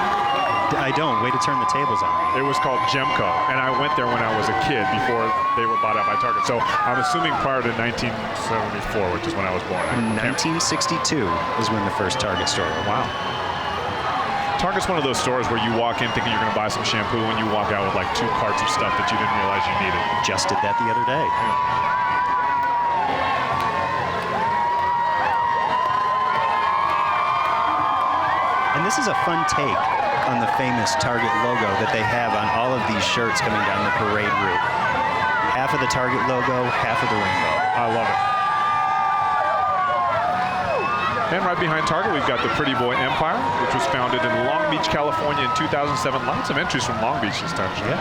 I don't. Way to turn the tables on me.
It was called Gemco, and I went there when I was a kid before they were bought out by Target. So I'm assuming prior to 1974, which is when I was born.
1962 is when the first Target store opened.
Wow. Target's one of those stores where you walk in thinking you're going to buy some shampoo and you walk out with like 2 carts of stuff that you didn't realize you needed.
Just did that the other day.
Yeah.
And this is a fun take on the famous Target logo that they have on all of these shirts coming down the parade route. Half of the Target logo, half of the rainbow.
I love it. And right behind Target, we've got the Pretty Boy Empire, which was founded in Long Beach, California in 2007. Lots of entries from Long Beach this time.
Yeah.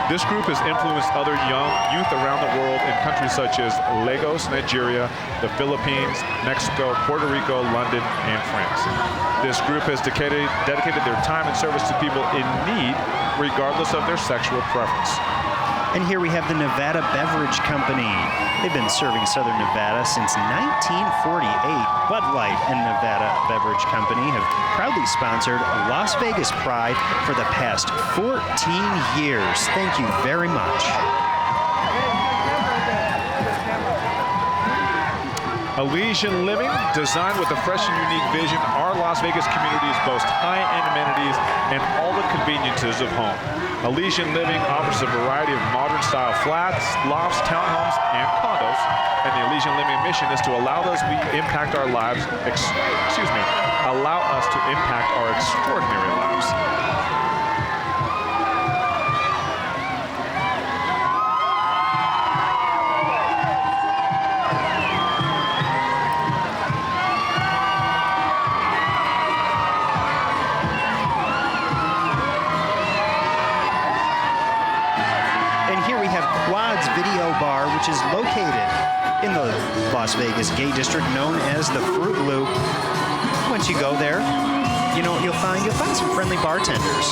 This group has influenced other young youth around the world in countries such as Lagos, Nigeria, the Philippines, Mexico, Puerto Rico, London, and France. This group has dedicated their time and service to people in need, regardless of their sexual preference.
And here we have the Nevada Beverage Company. They've been serving Southern Nevada since 1948. Bud Light and Nevada Beverage Company have proudly sponsored Las Vegas Pride for the past 14 years. Thank you very much.
Elysian Living, designed with a fresh and unique vision, our Las Vegas communities boast high-end amenities and all the conveniences of home. Elysian Living offers a variety of modern-style flats, lofts, townhomes, and condos. And the Elysian Living mission is to allow us to impact our lives, allow us to impact our extraordinary lives.
Video Bar, which is located in the Las Vegas gay district known as the Fruit Loop. Once you go there, you'll find some friendly bartenders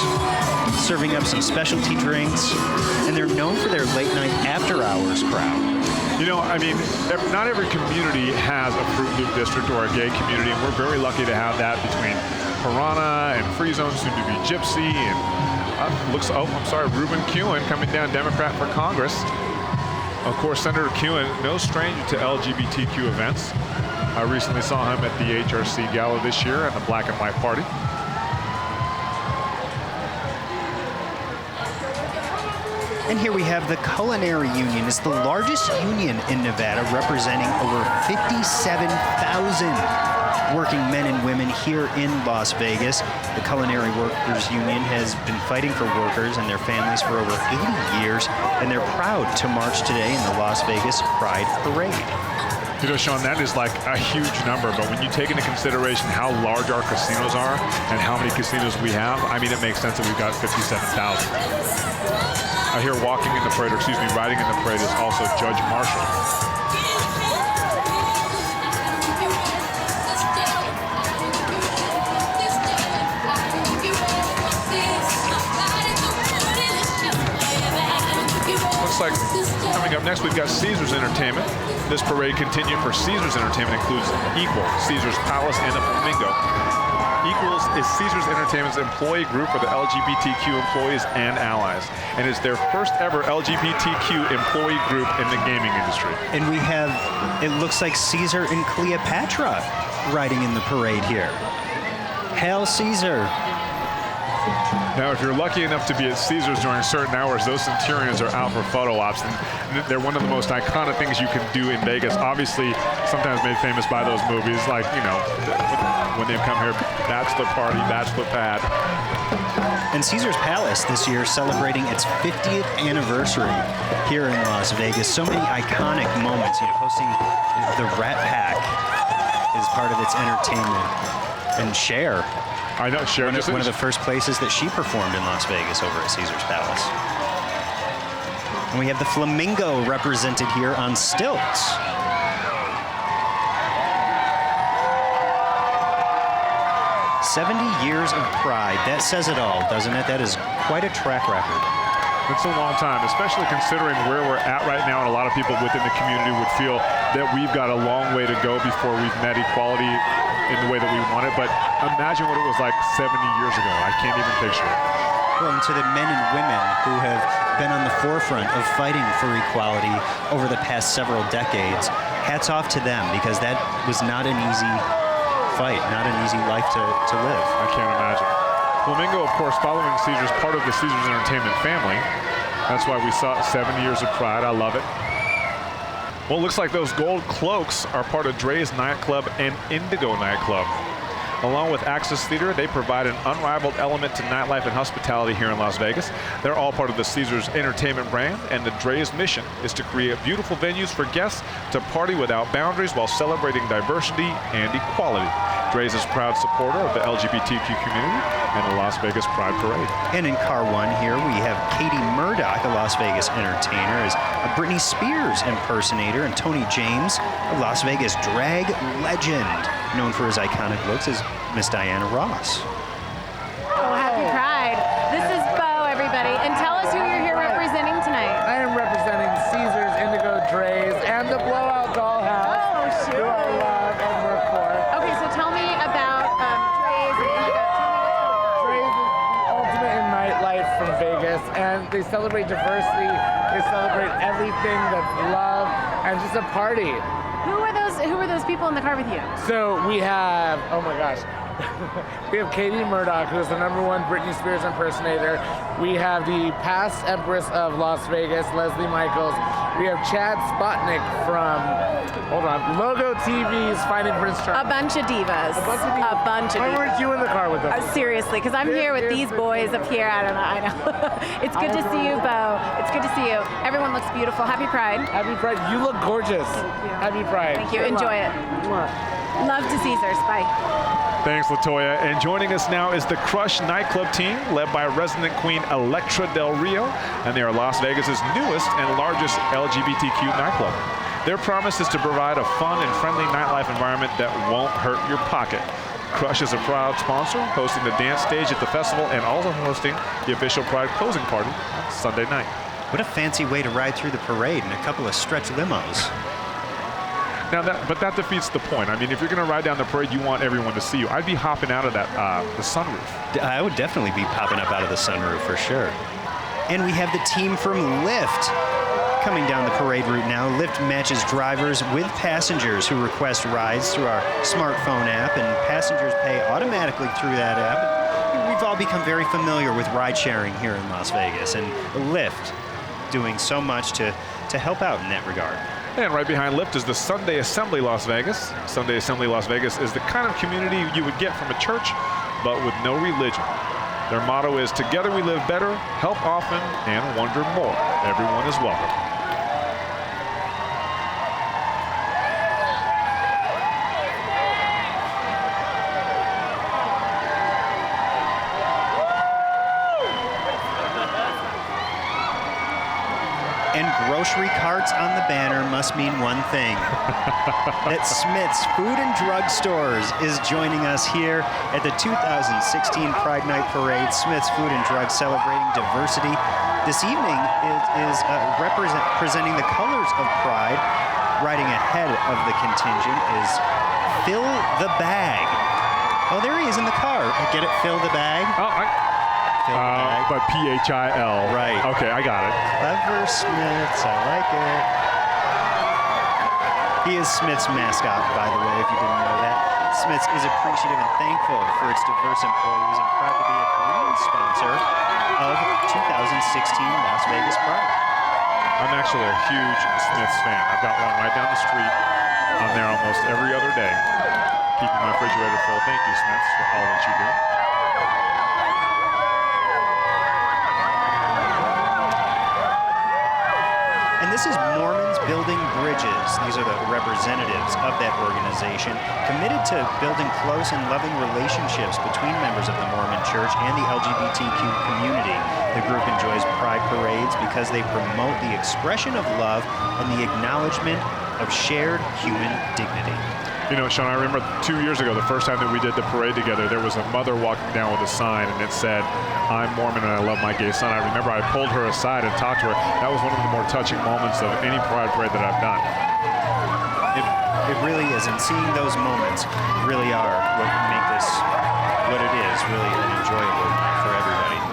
serving up some specialty drinks, and they're known for their late night after hours crowd.
Not every community has a Fruit Loop district or a gay community, and we're very lucky to have that between Piranha and Free Zone, soon to be Gypsy, and Ruben Kuhn coming down, Democrat for Congress. Of course, Senator Kuhn, no stranger to LGBTQ events. I recently saw him at the HRC Gala this year at the Black and White Party.
And here we have the Culinary Union. It's the largest union in Nevada, representing over 57,000 working men and women here in Las Vegas. The Culinary Workers Union has been fighting for workers and their families for over 80 years, and they're proud to march today in the Las Vegas Pride Parade.
Sean, that is like a huge number, but when you take into consideration how large our casinos are and how many casinos we have, it makes sense that we've got 57,000. I hear riding in the parade is also Judge Marshall. Like coming up next, we've got Caesars Entertainment. This parade continued for Caesars Entertainment includes Equal, Caesars Palace, and the Flamingo. Equals is Caesars Entertainment's employee group for the LGBTQ employees and allies, and it's their first ever LGBTQ employee group in the gaming industry.
And we have, it looks like Caesar and Cleopatra riding in the parade here. Hail Caesar!
Now, if you're lucky enough to be at Caesars during certain hours, those Centurions are out for photo ops, and they're one of the most iconic things you can do in Vegas. Obviously, sometimes made famous by those movies, like, when they've come here, Bachelor Party, Bachelor Pad.
And Caesars Palace this year celebrating its 50th anniversary here in Las Vegas. So many iconic moments, hosting the Rat Pack is part of its entertainment. And Cher.
I know, Cher.
One of the first places that she performed in Las Vegas over at Caesars Palace. And we have the Flamingo represented here on stilts. "70 years of pride." That says it all, doesn't it? That is quite a track record.
It's a long time, especially considering where we're at right now, and a lot of people within the community would feel that we've got a long way to go before we've met equality in the way that we want it. But imagine what it was like 70 years ago. I can't even picture it.
Well, and to the men and women who have been on the forefront of fighting for equality over the past several decades, hats off to them, because that was not an easy fight, not an easy life to live.
I can't imagine. Flamingo, of course, following Caesars, part of the Caesars Entertainment family. That's why we saw 70 years of pride. I love it. Well, it looks like those gold cloaks are part of Dre's Nightclub and Indigo Nightclub. Along with Axis Theater, they provide an unrivaled element to nightlife and hospitality here in Las Vegas. They're all part of the Caesars Entertainment brand, and the Dre's mission is to create beautiful venues for guests to party without boundaries while celebrating diversity and equality. Dre's is a proud supporter of the LGBTQ community and the Las Vegas Pride Parade.
And in car one here, we have Katie Murdoch, a Las Vegas entertainer, as a Britney Spears impersonator, and Tony James, a Las Vegas drag legend, known for his iconic looks as Miss Diana Ross.
Oh, happy Pride. This is Bo, everybody. And tell us who you're here representing tonight.
I am representing Caesars, Indigo, Dre's, and the Blowout Dollhouse.
Oh, sure.
Who I love and work for.
Okay, so tell me about Dre's and Indigo.
Dre's is the ultimate in nightlife from Vegas, and they celebrate diversity. They celebrate everything that's love and just a party.
Who are those people in the car with you?
So we have, oh my gosh, we have Katie Murdoch, who is the #1 Britney Spears impersonator. We have the past Empress of Las Vegas, Leslie Michaels. We have Chad Spotnick from, Logo TV's Finding Prince Charming.
A bunch of divas. A bunch of divas.
Why weren't you in the car with us?
Seriously, because I'm here with these boys up here. I don't know. I know. It's good to see you, Bo. It's good to see you. Everyone looks beautiful. Happy Pride.
Happy Pride. You look gorgeous. Happy Pride.
Thank you. Enjoy it. Love to Caesars. Bye.
Thanks, Latoya. And joining us now is the Crush nightclub team, led by resident queen Electra Del Rio, and they are Las Vegas's newest and largest LGBTQ nightclub. Their promise is to provide a fun and friendly nightlife environment that won't hurt your pocket. Crush is a proud sponsor, hosting the dance stage at the festival and also hosting the official Pride closing party on Sunday night.
What a fancy way to ride through the parade in a couple of stretch limos.
Now, that defeats the point. I mean, if you're going to ride down the parade, you want everyone to see you. I'd be hopping out of that the sunroof.
I would definitely be popping up out of the sunroof for sure. And we have the team from Lyft coming down the parade route now. Lyft matches drivers with passengers who request rides through our smartphone app, and passengers pay automatically through that app. We've all become very familiar with ride sharing here in Las Vegas, and Lyft doing so much to help out in that regard.
And right behind Lyft is the Sunday Assembly Las Vegas. Sunday Assembly Las Vegas is the kind of community you would get from a church, but with no religion. Their motto is, together we live better, help often, and wonder more. Everyone is welcome.
And grocery carts on the banner must mean one thing. That Smith's Food and Drug Stores is joining us here at the 2016 Pride Night Parade. Smith's Food and Drug celebrating diversity. This evening is presenting the colors of Pride. Riding ahead of the contingent is Fill the Bag. Oh, there he is in the car. Get it? Fill the Bag?
Oh, but P-H-I-L.
Right.
Okay, I got it.
Clever Smiths, I like it. He is Smith's mascot, by the way, if you didn't know that. Smith's is appreciative and thankful for its diverse employees and proud to be a green sponsor of 2016 Las Vegas Pride.
I'm actually a huge Smith's fan. I've got one right down the street. I'm there almost every other day, keeping my refrigerator full. Thank you, Smith's, for all that you do.
And this is Mormons Building Bridges. These are the representatives of that organization, committed to building close and loving relationships between members of the Mormon Church and the LGBTQ community. The group enjoys pride parades because they promote the expression of love and the acknowledgement of shared human dignity.
You know, Sean, I remember 2 years ago, the first time that we did the parade together, there was a mother walking down with a sign, and it said, "I'm Mormon and I love my gay son." I remember I pulled her aside and talked to her. That was one of the more touching moments of any pride parade that I've done.
It really is, and seeing those moments really are what make this what it is, really enjoyable for everybody.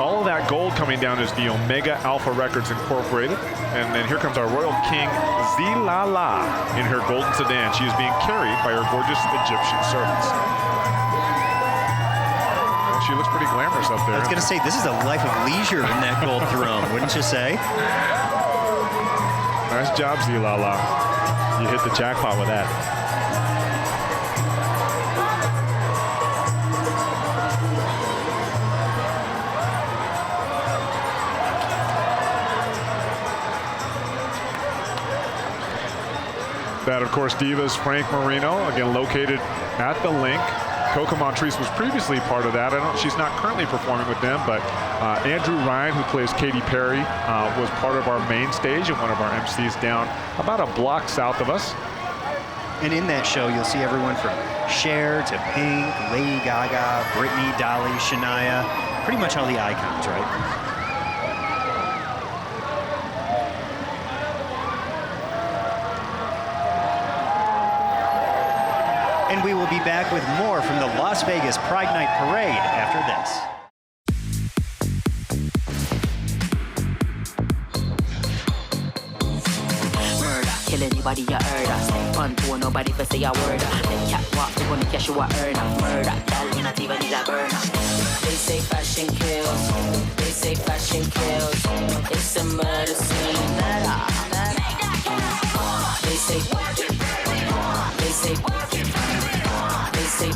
All of that gold coming down is the Omega Alpha Records Incorporated. And then here comes our Royal King, Zilala, in her golden sedan. She is being carried by her gorgeous Egyptian servants. Well, she looks pretty glamorous up there.
I was going to say, this is a life of leisure in that gold throne, wouldn't you say?
Nice job, Zilala. You hit the jackpot with that. That, of course, Divas Frank Marino, again located at the Link. Coco Montrese was previously part of that. She's not currently performing with them, but Andrew Ryan, who plays Katy Perry, was part of our main stage and one of our MCs down about a block south of us.
And in that show, you'll see everyone from Cher to Pink, Lady Gaga, Britney, Dolly, Shania, pretty much all the icons, right? And we will be back with more from the Las Vegas Pride Night Parade after this.
kill anybody you heard of. Step on tour, nobody for say a word. Then catwalk, we gonna catch you a earner. Murder, girl, you not even need a burner. They say fashion kills. They say fashion kills. It's a murder scene. They say. They say. They say.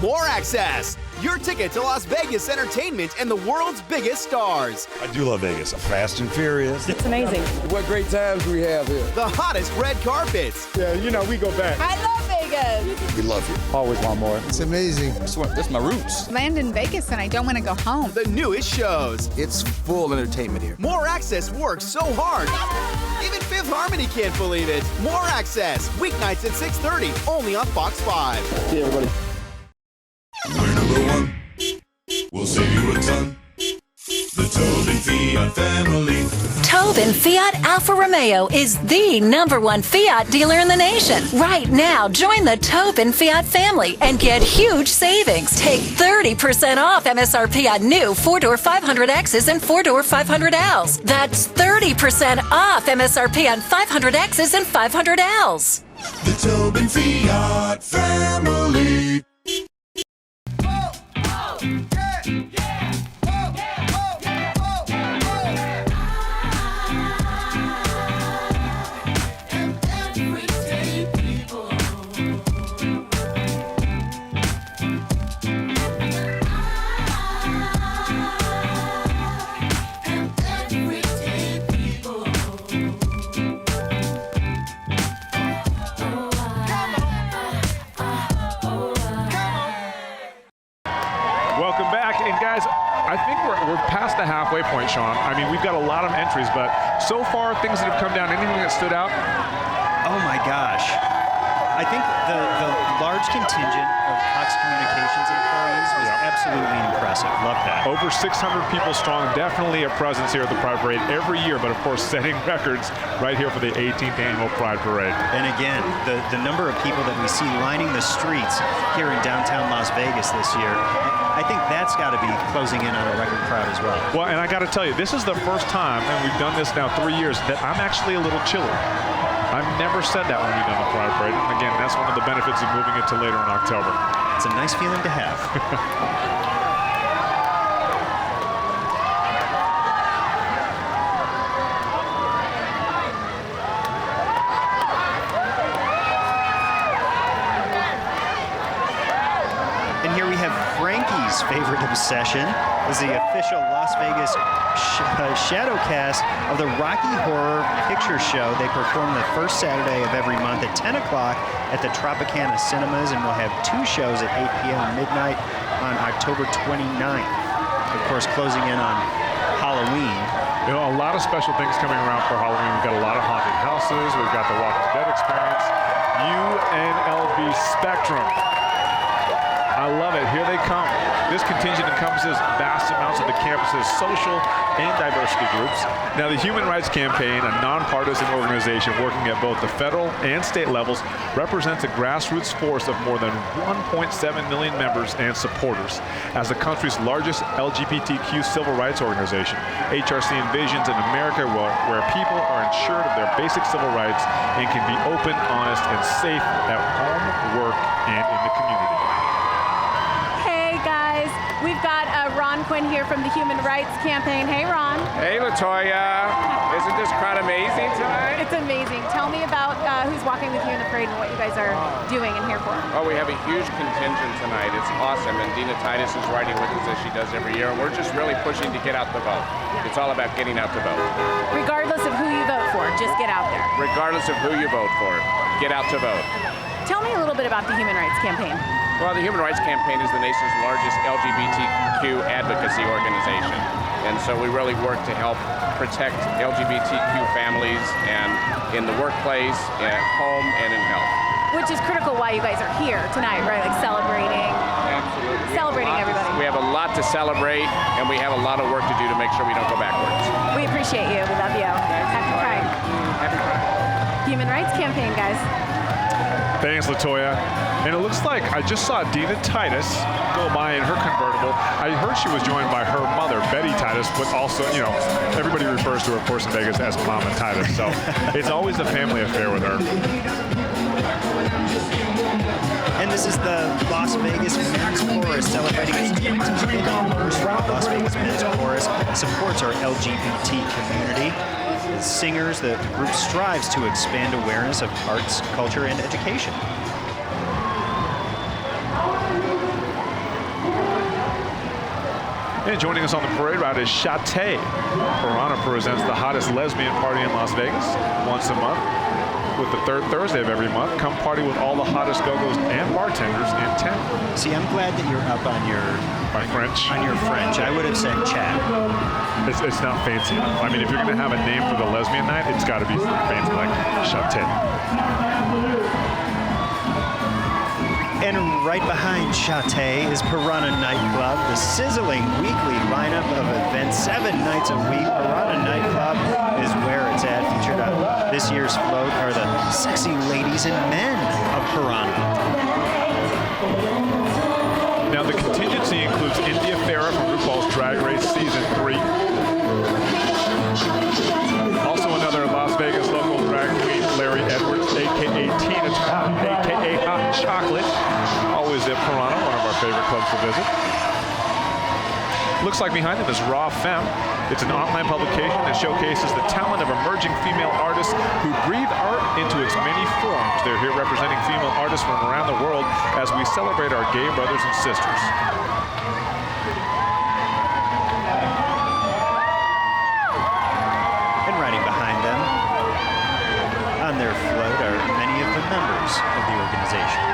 More Access, your ticket to Las Vegas entertainment and the world's biggest stars.
I do love Vegas. Fast and Furious.
It's amazing.
What great times we have here.
The hottest red carpets.
Yeah, you know, we go back.
I love Vegas.
We love you. Always want more.
It's amazing.
That's my roots.
Land in Vegas and I don't want to go home.
The newest shows.
It's full entertainment here.
More Access works so hard. Even Fifth Harmony can't believe it. More Access, weeknights at 6:30, only on Fox 5.
See everybody.
We're number one. We'll save you a ton. The Tobin Fiat family.
Tobin Fiat Alfa Romeo is the #1 Fiat dealer in the nation. Right now, join the Tobin Fiat family and get huge savings. Take 30% off MSRP on new 4-door 500Xs and 4-door 500Ls. That's 30% off MSRP on 500Xs and 500Ls.
The Tobin Fiat family.
Welcome back, and guys, I think we're past the halfway point, Sean. I mean, we've got a lot of entries, but so far, things that have come down, anything that stood out?
Oh my gosh. I think the large contingent of Cox Communications employees was absolutely impressive. Love that.
Over 600 people strong, definitely a presence here at the Pride Parade every year, but of course setting records right here for the 18th annual Pride Parade.
And again, the number of people that we see lining the streets here in downtown Las Vegas this year, I think that's got to be closing in on a record crowd as well.
Well, and I got to tell you, this is the first time, and we've done this now 3 years, that I'm actually a little chiller. I've never said that when we've done the Pride Parade. And again, that's one of the benefits of moving it to later in October.
It's a nice feeling to have. And here we have Frankie's favorite obsession. This is the official Las Vegas shadowcast of the Rocky Horror Picture Show. They perform the first Saturday of every month at 10 o'clock at the Tropicana Cinemas, and we'll have 2 shows at 8 p.m. and midnight on October 29th. Of course, closing in on Halloween.
You know, a lot of special things coming around for Halloween. We've got a lot of haunted houses. We've got the Walking Dead experience. UNLV Spectrum. I love it. Here they come. This contingent encompasses vast amounts of the campus's social and diversity groups. Now, the Human Rights Campaign, a nonpartisan organization working at both the federal and state levels, represents a grassroots force of more than 1.7 million members and supporters. As the country's largest LGBTQ civil rights organization, HRC envisions an America where people are ensured of their basic civil rights and can be open, honest, and safe at home, work, and in the community.
We've got Ron Quinn here from the Human Rights Campaign. Hey, Ron.
Hey, Latoya. Isn't this crowd amazing tonight?
It's amazing. Tell me about who's walking with you in the parade and what you guys are doing and here for.
Oh, we have a huge contingent tonight. It's awesome. And Dina Titus is riding with us as she does every year. And we're just really pushing to get out the vote. It's all about getting out the vote.
Regardless of who you vote for, just get out there.
Regardless of who you vote for, get out to vote.
Tell me a little bit about the Human Rights Campaign.
Well, the Human Rights Campaign is the nation's largest LGBTQ advocacy organization. And so we really work to help protect LGBTQ families and in the workplace, at home, and in health.
Which is critical why you guys are here tonight, right? Like celebrating.
Absolutely.
Celebrating everybody.
We have a lot to celebrate, and we have a lot of work to do to make sure we don't go backwards.
We appreciate you. We love you. Happy Pride.
Happy Pride.
Human Rights Campaign, guys.
Thanks, Latoya. And it looks like I just saw Dina Titus go by in her convertible people. I heard she was joined by her mother, Betty Titus, but also, you know, everybody refers to her, of course, in Vegas as Mama Titus. So it's always a family affair with her.
And this is the Las Vegas Men's Chorus celebrating its 25th anniversary. Las Vegas Men's Chorus supports our LGBT community. The singers, the group strives to expand awareness of arts, culture, and education.
And joining us on the parade route is Chate. Piranha presents the hottest lesbian party in Las Vegas once a month. With the third Thursday of every month, come party with all the hottest go-go's and bartenders in town.
See, I'm glad that you're up on your
French.
On your French, I would have said chat.
It's not fancy enough. I mean, if you're going to have a name for the lesbian night, it's got to be fancy like Chate.
And right behind Chate is Piranha Nightclub, the sizzling weekly lineup of events 7 nights a week. Piranha Nightclub is where it's at. Featured on this year's float are the sexy ladies and men of Piranha.
Now, the contingency includes India Farah from RuPaul's Drag Race Season 3. Also another Las Vegas local drag queen, Larry Edwards, a.k.a. Tina Top, a.k.a. Hot Chocolate. Always at Piranha, one of our favorite clubs to visit. Looks like behind them is Raw Femme. It's an online publication that showcases the talent of emerging female artists who breathe art into its many forms. They're here representing female artists from around the world as we celebrate our gay brothers and sisters.
And riding behind them on their float are many of the members of the organization.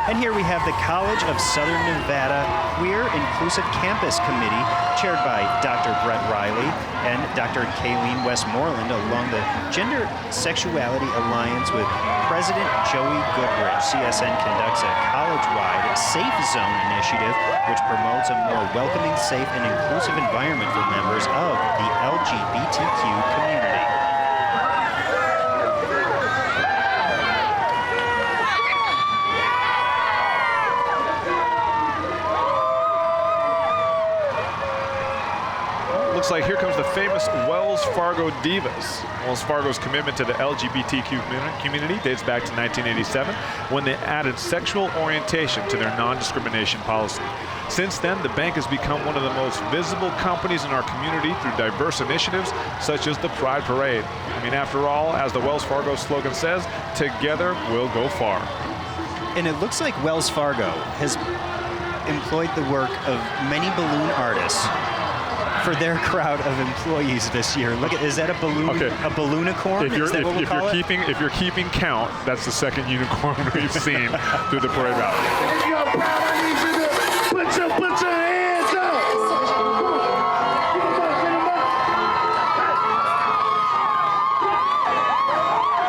And here we have the College of Southern Nevada Queer Inclusive Campus Committee, chaired by Dr. Brett Riley and Dr. Kayleen Westmoreland, along the Gender Sexuality Alliance with President Joey Goodrich. CSN conducts a college-wide Safe Zone initiative, which promotes a more welcoming, safe, and inclusive environment for members of the LGBTQ community.
Looks like here comes the famous Wells Fargo Divas. Wells Fargo's commitment to the LGBTQ community dates back to 1987 when they added sexual orientation to their non-discrimination policy. Since then, the bank has become one of the most visible companies in our community through diverse initiatives such as the Pride Parade. I mean, after all, as the Wells Fargo slogan says, together we'll go far.
And it looks like Wells Fargo has employed the work of many balloon artists for their crowd of employees this year. Look at, is that a balloon? Okay. A balloonicorn?
If you're keeping count, that's the second unicorn we've seen through the parade route.
If you're proud, I need you to put your hands up.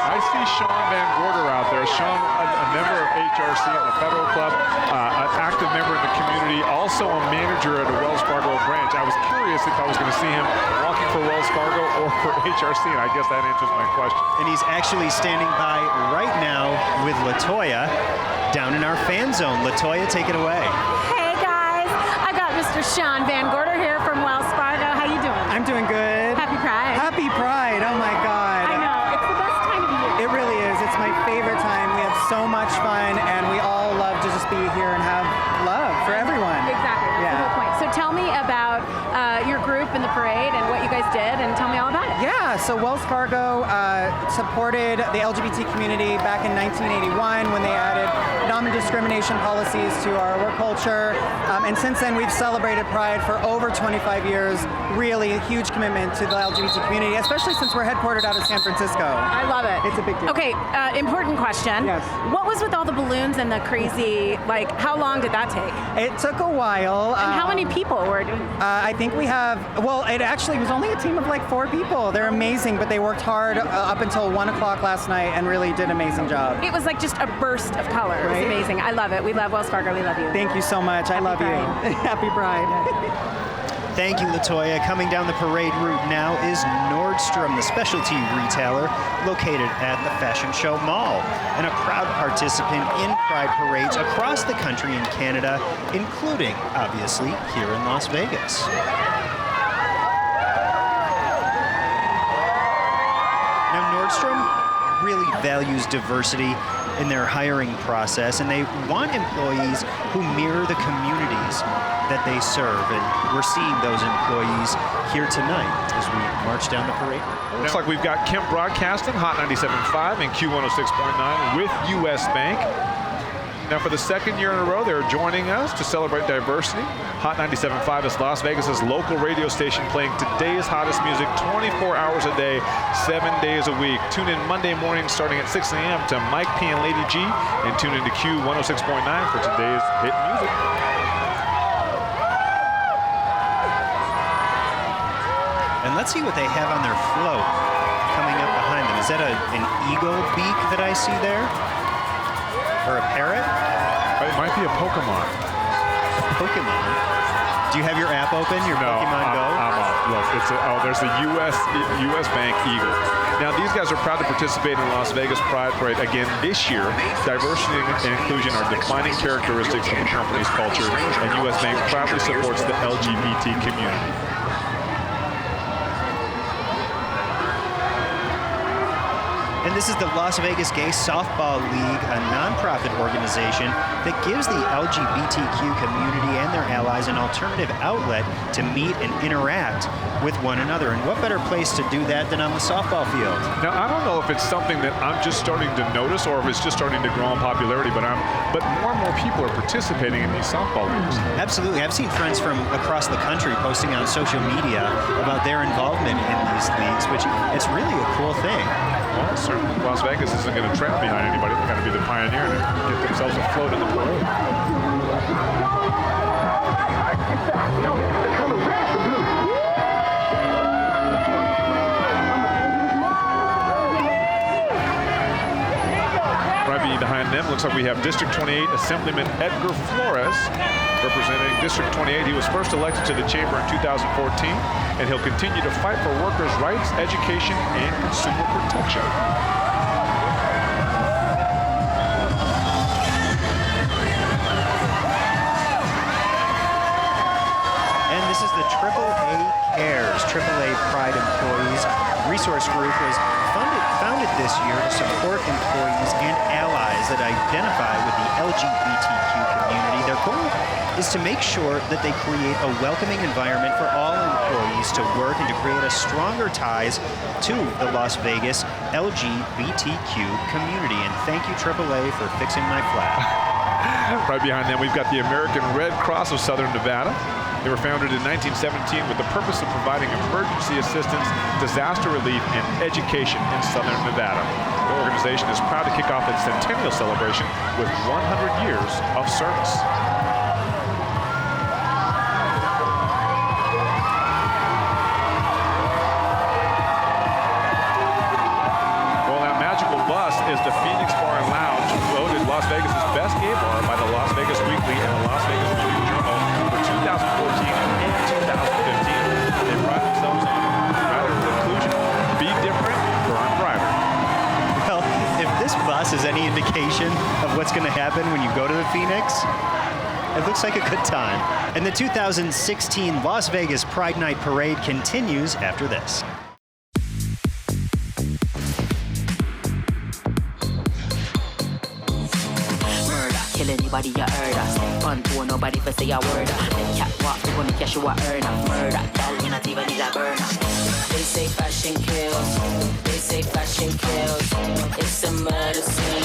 I see Sean Van Gorder out there. Sean, a member of HRC in the Federal Club, an active member in the community, also a manager at a Wells Fargo branch. I was curious if I was going to see him walking for Wells Fargo or for HRC, and I guess that answers my question.
And he's actually standing by right now with Latoya down in our fan zone. Latoya, take it away.
Hey guys, I got Mr. Sean Van Gorder here from Wells Fargo. How you doing?
I'm doing good.
Happy Pride.
Happy Pride, oh my God.
I know, it's the best time of the year.
It really is, it's my favorite time. We have so much fun and we all love to just be here and have love for everyone.
Exactly, that's a good point. So tell me about your group in the parade and what you guys did, and tell me all about it.
Yeah, so Wells Fargo supported the LGBT community back in 1981 when they added non-discrimination policies to our work culture. And since then, we've celebrated Pride for over 25 years. Really a huge commitment to the LGBT community, especially since we're headquartered out of San Francisco.
I love it.
It's a big deal.
Okay, important question.
Yes.
What was with all the balloons and the crazy, like, how long did that take?
It took a while.
And how many people were doing it?
I think we have, well, it actually was only a team of like 4 people. They're amazing, but they worked hard up until 1 o'clock last night and really did an amazing job.
It was like just a burst of color. Right? It was amazing. I love it. We love Wells Fargo. We love you.
Thank you so much. I love you. Happy Pride.
Thank you, Latoya. Coming down the parade route now is Nordstrom, the specialty retailer located at the Fashion Show Mall, and a proud participant in Pride parades across the country in Canada, including, obviously, here in Las Vegas. Now, Nordstrom really values diversity in their hiring process, and they want employees who mirror the communities that they serve, and we're seeing those employees here tonight as we march down the parade.
It looks like we've got Kemp Broadcasting, Hot 97.5 and Q106.9 with U.S. Bank. Now, for the second year in a row, they're joining us to celebrate diversity. Hot 97.5 is Las Vegas's local radio station playing today's hottest music 24 hours a day, 7 days a week. Tune in Monday morning starting at 6 a.m. to Mike P. and Lady G, and tune in to Q106.9 for today's hit music.
And let's see what they have on their float coming up behind them. Is that an eagle beak that I see there? Or a parrot?
It might be a Pokemon.
Pokemon? Do you have your app open, your Pokemon Go?
I'm off. Look, there's the U.S. Bank Eagle. Now, these guys are proud to participate in Las Vegas Pride Parade again this year. Diversity and inclusion are defining characteristics of the company's culture, and U.S. Bank proudly supports the LGBT community.
And this is the Las Vegas Gay Softball League, a nonprofit organization that gives the LGBTQ community and their allies an alternative outlet to meet and interact with one another. And what better place to do that than on the softball field?
Now, I don't know if it's something that I'm just starting to notice or if it's just starting to grow in popularity, but more and more people are participating in these softball leagues.
Absolutely. I've seen friends from across the country posting on social media about their involvement in these leagues, which it's really a cool thing.
Well, certainly Las Vegas isn't going to trail behind anybody. They're going to be the pioneer and get themselves afloat in the parade. Right behind them, looks like we have District 28 Assemblyman Edgar Flores representing District 28. He was first elected to the chamber in 2014, and he'll continue to fight for workers' rights, education, and consumer protection.
And this is the AAA Cares, AAA Pride Employees Resource Group was founded this year to support employees and allies that identify with the LGBTQ community. Their goal is to make sure that they create a welcoming environment for all employees to work and to create a stronger ties to the Las Vegas LGBTQ community. And thank you, AAA, for fixing my flag.
Right behind them, we've got the American Red Cross of Southern Nevada. They were founded in 1917 with the purpose of providing emergency assistance, disaster relief, and education in Southern Nevada. The organization is proud to kick off its centennial celebration with 100 years of service. Well, that magical bus is the Phoenix Bar and Lounge, voted Las Vegas' best gay bar by the Las Vegas Weekly and the Las Vegas Review Journal for 2014 and 2015. They pride themselves on radical inclusion. Be different, burn brighter.
Well, if this bus is any indication of what's going to happen when you go to the Phoenix, it looks like a good time. And the 2016 Las Vegas Pride Night Parade continues after this.
Kill anybody you heard us. Step on tour, nobody for say a word. Then catwalk, we gonna cash you a earner. Murder, girl, you not even need a burner. They say fashion kills. They say fashion kills. It's a murder scene.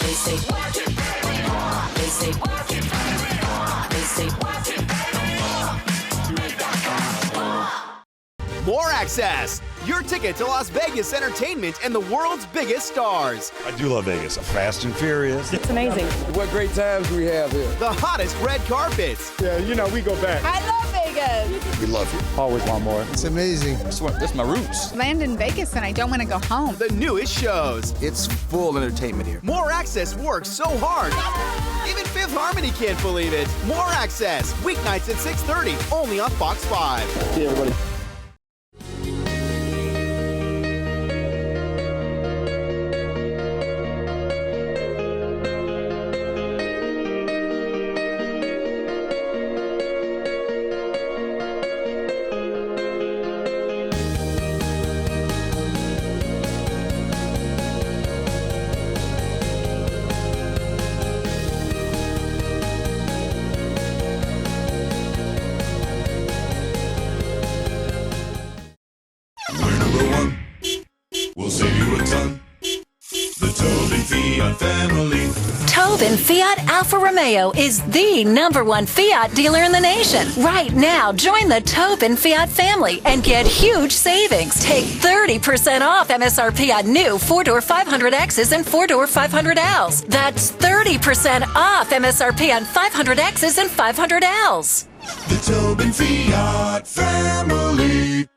They say. They say. They say.
More access. Your ticket to Las Vegas entertainment and the world's biggest stars.
I do love Vegas. Fast and Furious.
It's amazing.
What great times we have here.
The hottest red carpets.
Yeah, we go back.
I love Vegas. Vegas.
We love you.
Always want more.
It's amazing. That's my roots.
Land in Vegas and I don't want to go home.
The newest shows.
It's full entertainment here.
More Access works so hard. Even Fifth Harmony can't believe it. More Access, weeknights at 6:30, only on Fox 5.
See you, everybody.
We'll save you a ton. The Tobin Fiat family.
Tobin Fiat Alfa Romeo is the #1 Fiat dealer in the nation. Right now, join the Tobin Fiat family and get huge savings. Take 30% off MSRP on new 4-door 500Xs and 4-door 500Ls. That's 30% off MSRP on 500Xs and 500Ls.
The Tobin Fiat family.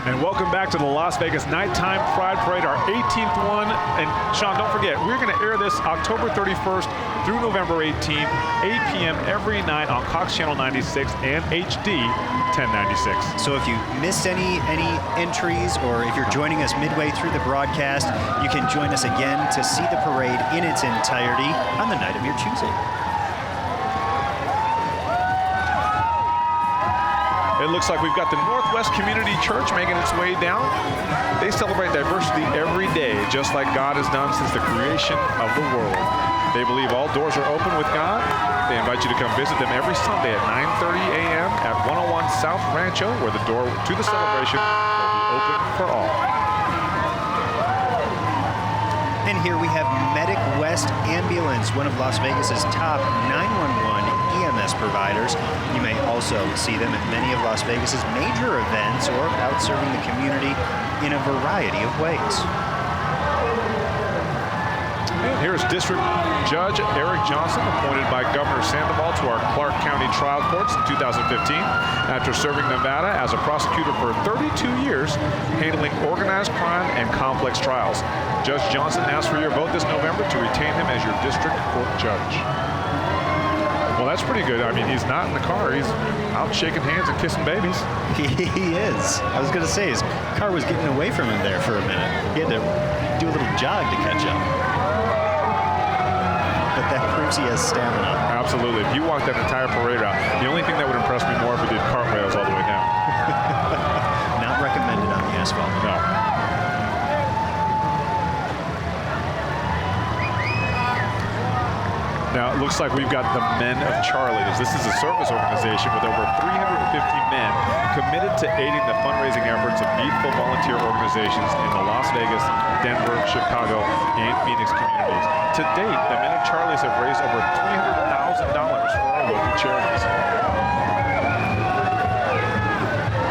And welcome back to the Las Vegas Nighttime Pride Parade, our 18th one. And Sean, don't forget, we're going to air this October 31st through November 18th, 8 p.m. every night on Cox Channel 96 and HD 1096.
So if you missed any entries, or if you're joining us midway through the broadcast, you can join us again to see the parade in its entirety on the night of your choosing.
It looks like we've got the Northwest Community Church making its way down. They celebrate diversity every day, just like God has done since the creation of the world. They believe all doors are open with God. They invite you to come visit them every Sunday at 9:30 a.m. at 101 South Rancho, where the door to the celebration will be open for all.
And here we have Medic West Ambulance, one of Las Vegas's top 911 EMS providers. You may also see them at many of Las Vegas's major events or out serving the community in a variety of ways.
And here's District Judge Eric Johnson, appointed by Governor Sandoval to our Clark County trial courts in 2015 after serving Nevada as a prosecutor for 32 years, handling organized crime and complex trials. Judge Johnson asks for your vote this November to retain him as your district court judge. Well, that's pretty good. I mean, he's not in the car. He's out shaking hands and kissing babies.
He is. I was going to say, his car was getting away from him there for a minute. He had to do a little jog to catch up. But that proves he has stamina.
Absolutely. If you walked that entire parade out, the only thing that would impress me more if we did cartwheels all the way down.
Not recommended on the asphalt.
No. Now, it looks like we've got the Men of Charlie's. This is a service organization with over 350 men committed to aiding the fundraising efforts of youthful volunteer organizations in the Las Vegas, Denver, Chicago, and Phoenix communities. To date, the Men of Charlie's have raised over $300,000 for our local charities.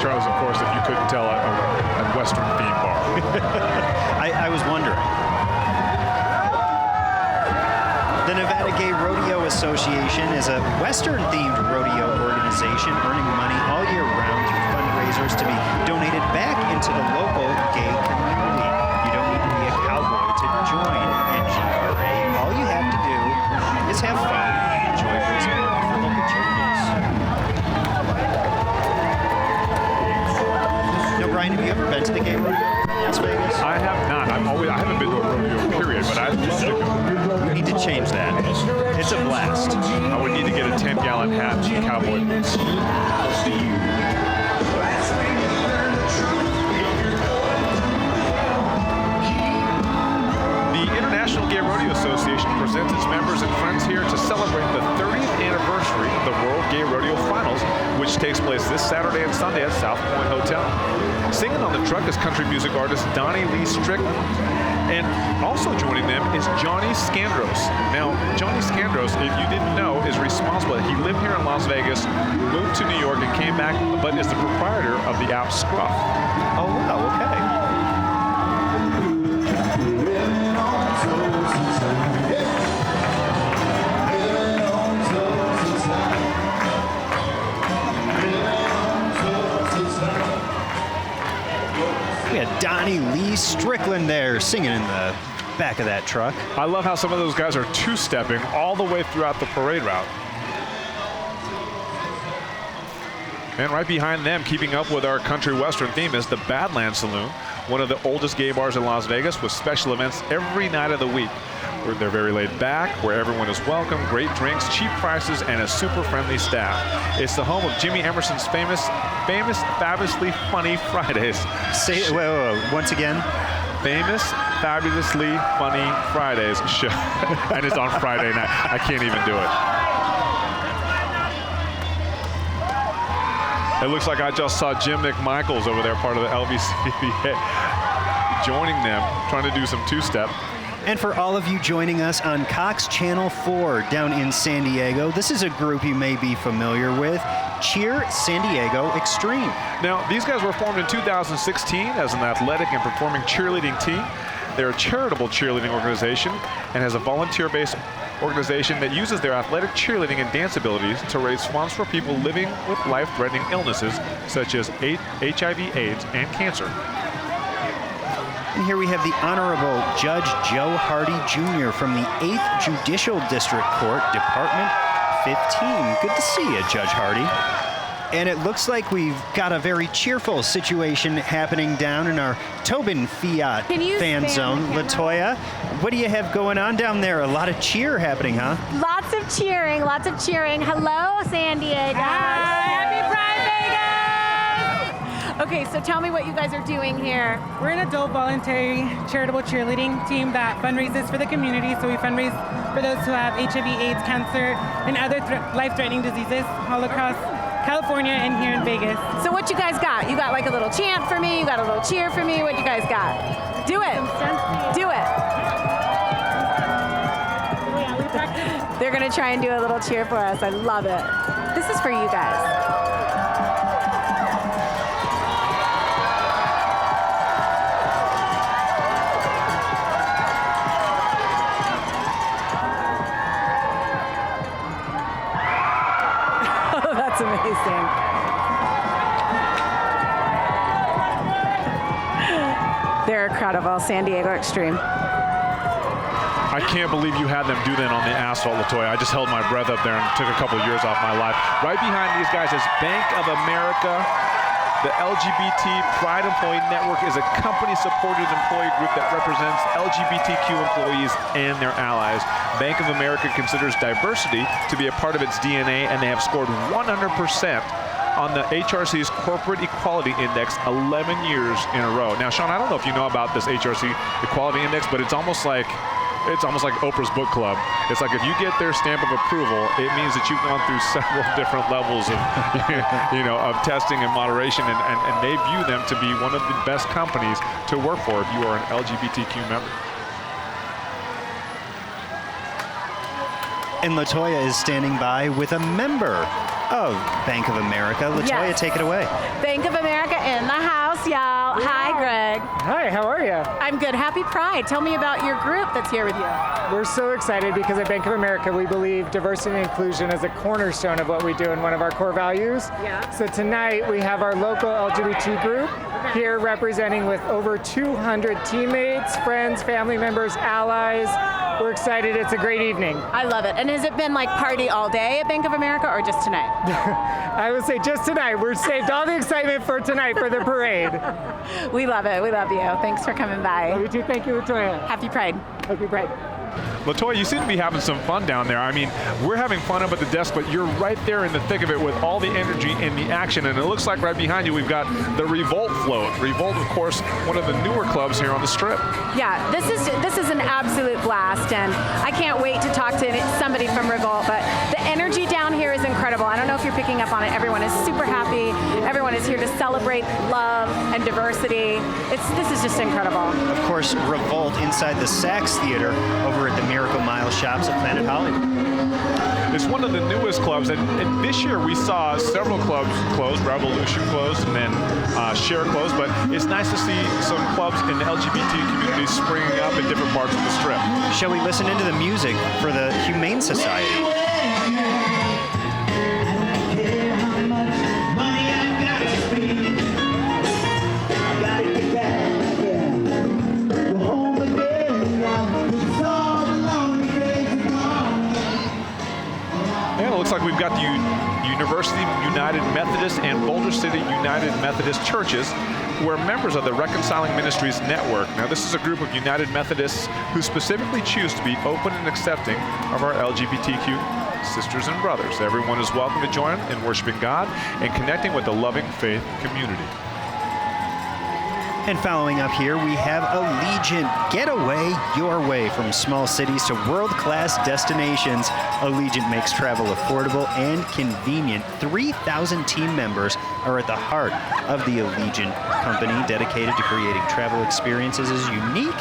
Charlie's, of course, if you couldn't tell, a Western theme bar.
I was wondering. The Nevada Gay Rodeo Association is a Western-themed rodeo organization earning money all year round through fundraisers to be donated back into the local gay community. You don't need to be a cowboy to join NGRA. All you have to do is have fun and enjoy raising money for local charities. Now, Brian, have you ever been to the gay rodeo in Las Vegas?
I have not. I haven't been to a rodeo, period, but I'd love to go.
We need to change that. It's a blast.
I would need to get a 10-gallon hat and cowboy boots. The International World Gay Rodeo Association presents its members and friends here to celebrate the 30th anniversary of the World Gay Rodeo Finals, which takes place this Saturday and Sunday at South Point Hotel. Singing on the truck is country music artist Donnie Lee Strickland, and also joining them is Johnny Scandros. Now, Johnny Scandros, if you didn't know, is responsible. He lived here in Las Vegas, moved to New York, and came back, but is the proprietor of the app Scruff.
Oh, wow, okay. We had Donnie Lee Strickland there singing in the back of that truck.
I love how some of those guys are two-stepping all the way throughout the parade route. And right behind them, keeping up with our country western theme, is the Badlands Saloon, one of the oldest gay bars in Las Vegas, with special events every night of the week. Where they're very laid back, where everyone is welcome, great drinks, cheap prices, and a super friendly staff. It's the home of Jimmy Emerson's famous Fabulously Funny Fridays.
Say it, wait, once again.
Famous Fabulously Funny Fridays show. And it's on Friday night. I can't even do it. It looks like I just saw Jim McMichaels over there, part of the LVCVA, joining them, trying to do some two-step.
And for all of you joining us on Cox Channel 4 down in San Diego, this is a group you may be familiar with, Cheer San Diego Extreme.
Now, these guys were formed in 2016 as an athletic and performing cheerleading team. They're a charitable cheerleading organization and has a volunteer-based organization that uses their athletic cheerleading and dance abilities to raise funds for people living with life-threatening illnesses such as HIV, AIDS, and cancer.
And here we have the Honorable Judge Joe Hardy Jr. from the 8th Judicial District Court, Department 15. Good to see you, Judge Hardy. And it looks like we've got a very cheerful situation happening down in our Tobin Fiat fan zone. Latoya, what do you have going on down there? A lot of cheer happening, huh?
Lots of cheering, lots of cheering. Hello, San Diego. Happy Pride, Vegas! Okay, so tell me what you guys are doing here.
We're an adult voluntary charitable cheerleading team that fundraises for the community. So we fundraise for those who have HIV, AIDS, cancer, and other life-threatening diseases all across California and here in Vegas.
So what you guys got? You got like a little chant for me, you got a little cheer for me, what you guys got? Do it. Do it. They're gonna try and do a little cheer for us. I love it. This is for you guys. That's amazing. They're incredible. San Diego Extreme.
I can't believe you had them do that on the asphalt, Latoya. I just held my breath up there and took a couple years off my life. Right behind these guys is Bank of America. The LGBT Pride Employee Network is a company-supported employee group that represents LGBTQ employees and their allies. Bank of America considers diversity to be a part of its DNA, and they have scored 100% on the HRC's Corporate Equality Index 11 years in a row. Now, Sean, I don't know if you know about this HRC Equality Index, but it's almost like Oprah's book club. It's like if you get their stamp of approval, it means that you've gone through several different levels of, of testing and moderation, and they view them to be one of the best companies to work for if you are an LGBTQ member.
And Latoya is standing by with a member of Bank of America. Latoya,
Yes.
take it away.
Bank of America in the house, y'all. Hi, Greg.
Hi, how are you?
I'm good. Happy Pride. Tell me about your group that's here with you.
We're so excited because at Bank of America we believe diversity and inclusion is a cornerstone of what we do and one of our core values.
Yeah.
So tonight we have our local LGBT group here representing with over 200 teammates, friends, family members, allies. We're excited. It's a great evening.
I love it. And has it been like party all day at Bank of America or just tonight?
I would say just tonight. We're saved all the excitement for tonight for the parade.
We love it. We love you. Thanks for coming by.
Love you too. Thank you, Latoya.
Happy Pride.
Happy Pride.
Latoya, you seem to be having some fun down there. I mean, we're having fun up at the desk, but you're right there in the thick of it with all the energy and the action. And it looks like right behind you we've got the Revolt float. Revolt, of course, one of the newer clubs here on the Strip.
Yeah, this is an absolute blast, and I can't wait to talk to somebody from Revolt. But the energy down here is incredible. I don't know if you're picking up on it. Everyone is super happy. Everyone is here to celebrate love and diversity. This is just incredible.
Of course, Revolt inside the Saks Theater over at the Miracle Mile shops at Planet Hollywood.
It's one of the newest clubs, and this year we saw several clubs close. Revolution closed, and then Share closed, but it's nice to see some clubs in the LGBT community springing up in different parts of the Strip.
Shall we listen into the music for the Humane Society?
Looks like we've got the University United Methodist and Boulder City United Methodist churches, where members of the Reconciling Ministries Network. Now, this is a group of United Methodists who specifically choose to be open and accepting of our LGBTQ sisters and brothers. Everyone is welcome to join in worshiping God and connecting with the loving faith community.
And following up here, we have Allegiant. Get away your way from small cities to world-class destinations. Allegiant makes travel affordable and convenient. 3,000 team members are at the heart of the Allegiant company, dedicated to creating travel experiences as unique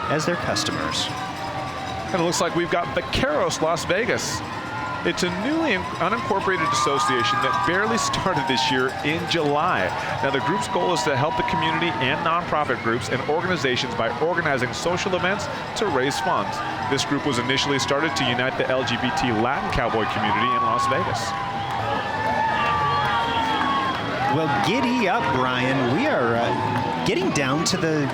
as their customers.
And it looks like we've got Vaqueros Las Vegas. It's a newly unincorporated association that barely started this year in July. Now, the group's goal is to help the community and nonprofit groups and organizations by organizing social events to raise funds. This group was initially started to unite the LGBT Latin cowboy community in Las Vegas.
Well, giddy up, Brian. We are getting down to the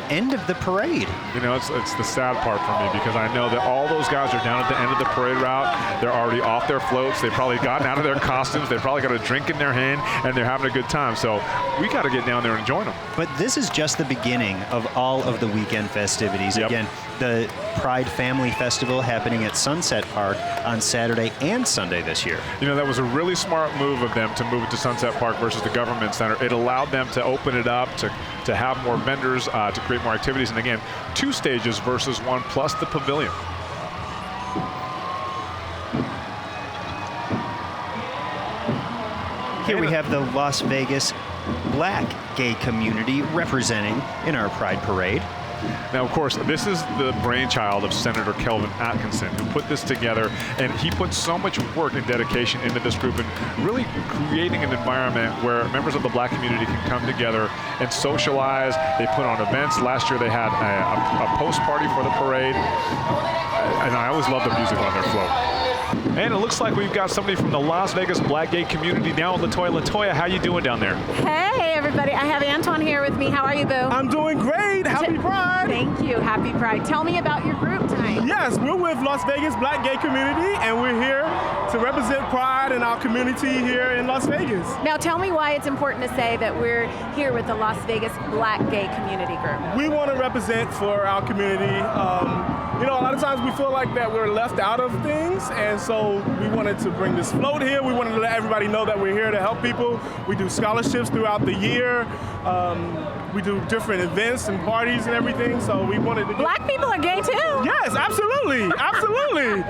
end of the parade.
You know, it's the sad part for me, because I know that all those guys are down at the end of the parade route. They're already off their floats. They've probably gotten out of their costumes. They've probably got a drink in their hand, and they're having a good time. So we got to get down there and join them.
But this is just the beginning of all of the weekend festivities.
Yep.
Again, the Pride Family Festival happening at Sunset Park on Saturday and Sunday this year.
You know, that was a really smart move of them to move it to Sunset Park versus the Government Center. It allowed them to open it up, to have more vendors, to create more activities. And again, 2 stages versus 1, plus the pavilion.
Here we have the Las Vegas Black gay community representing in our Pride Parade.
Now, of course, this is the brainchild of Senator Kelvin Atkinson, who put this together, and he put so much work and dedication into this group and really creating an environment where members of the black community can come together and socialize. They put on events. Last year they had a post party for the parade, and I always love the music on their float. And it looks like we've got somebody from the Las Vegas Black gay community now with Latoya. Latoya, how you doing down there?
Hey, everybody. I have Antoine here with me. How are you, Boo?
I'm doing great. Happy Pride.
Thank you. Happy Pride. Tell me about your group tonight.
Yes, we're with Las Vegas Black gay community, and we're here to represent Pride in our community here in Las Vegas.
Now, tell me why it's important to say that we're here with the Las Vegas Black gay community group.
We want to represent for our community. You know, a lot of times we feel like that we're left out of things, and so we wanted to bring this float here. We wanted to let everybody know that we're here to help people. We do scholarships throughout the year. We do different events and parties and everything, so we wanted to
Black people are gay too?
Yes, absolutely, absolutely.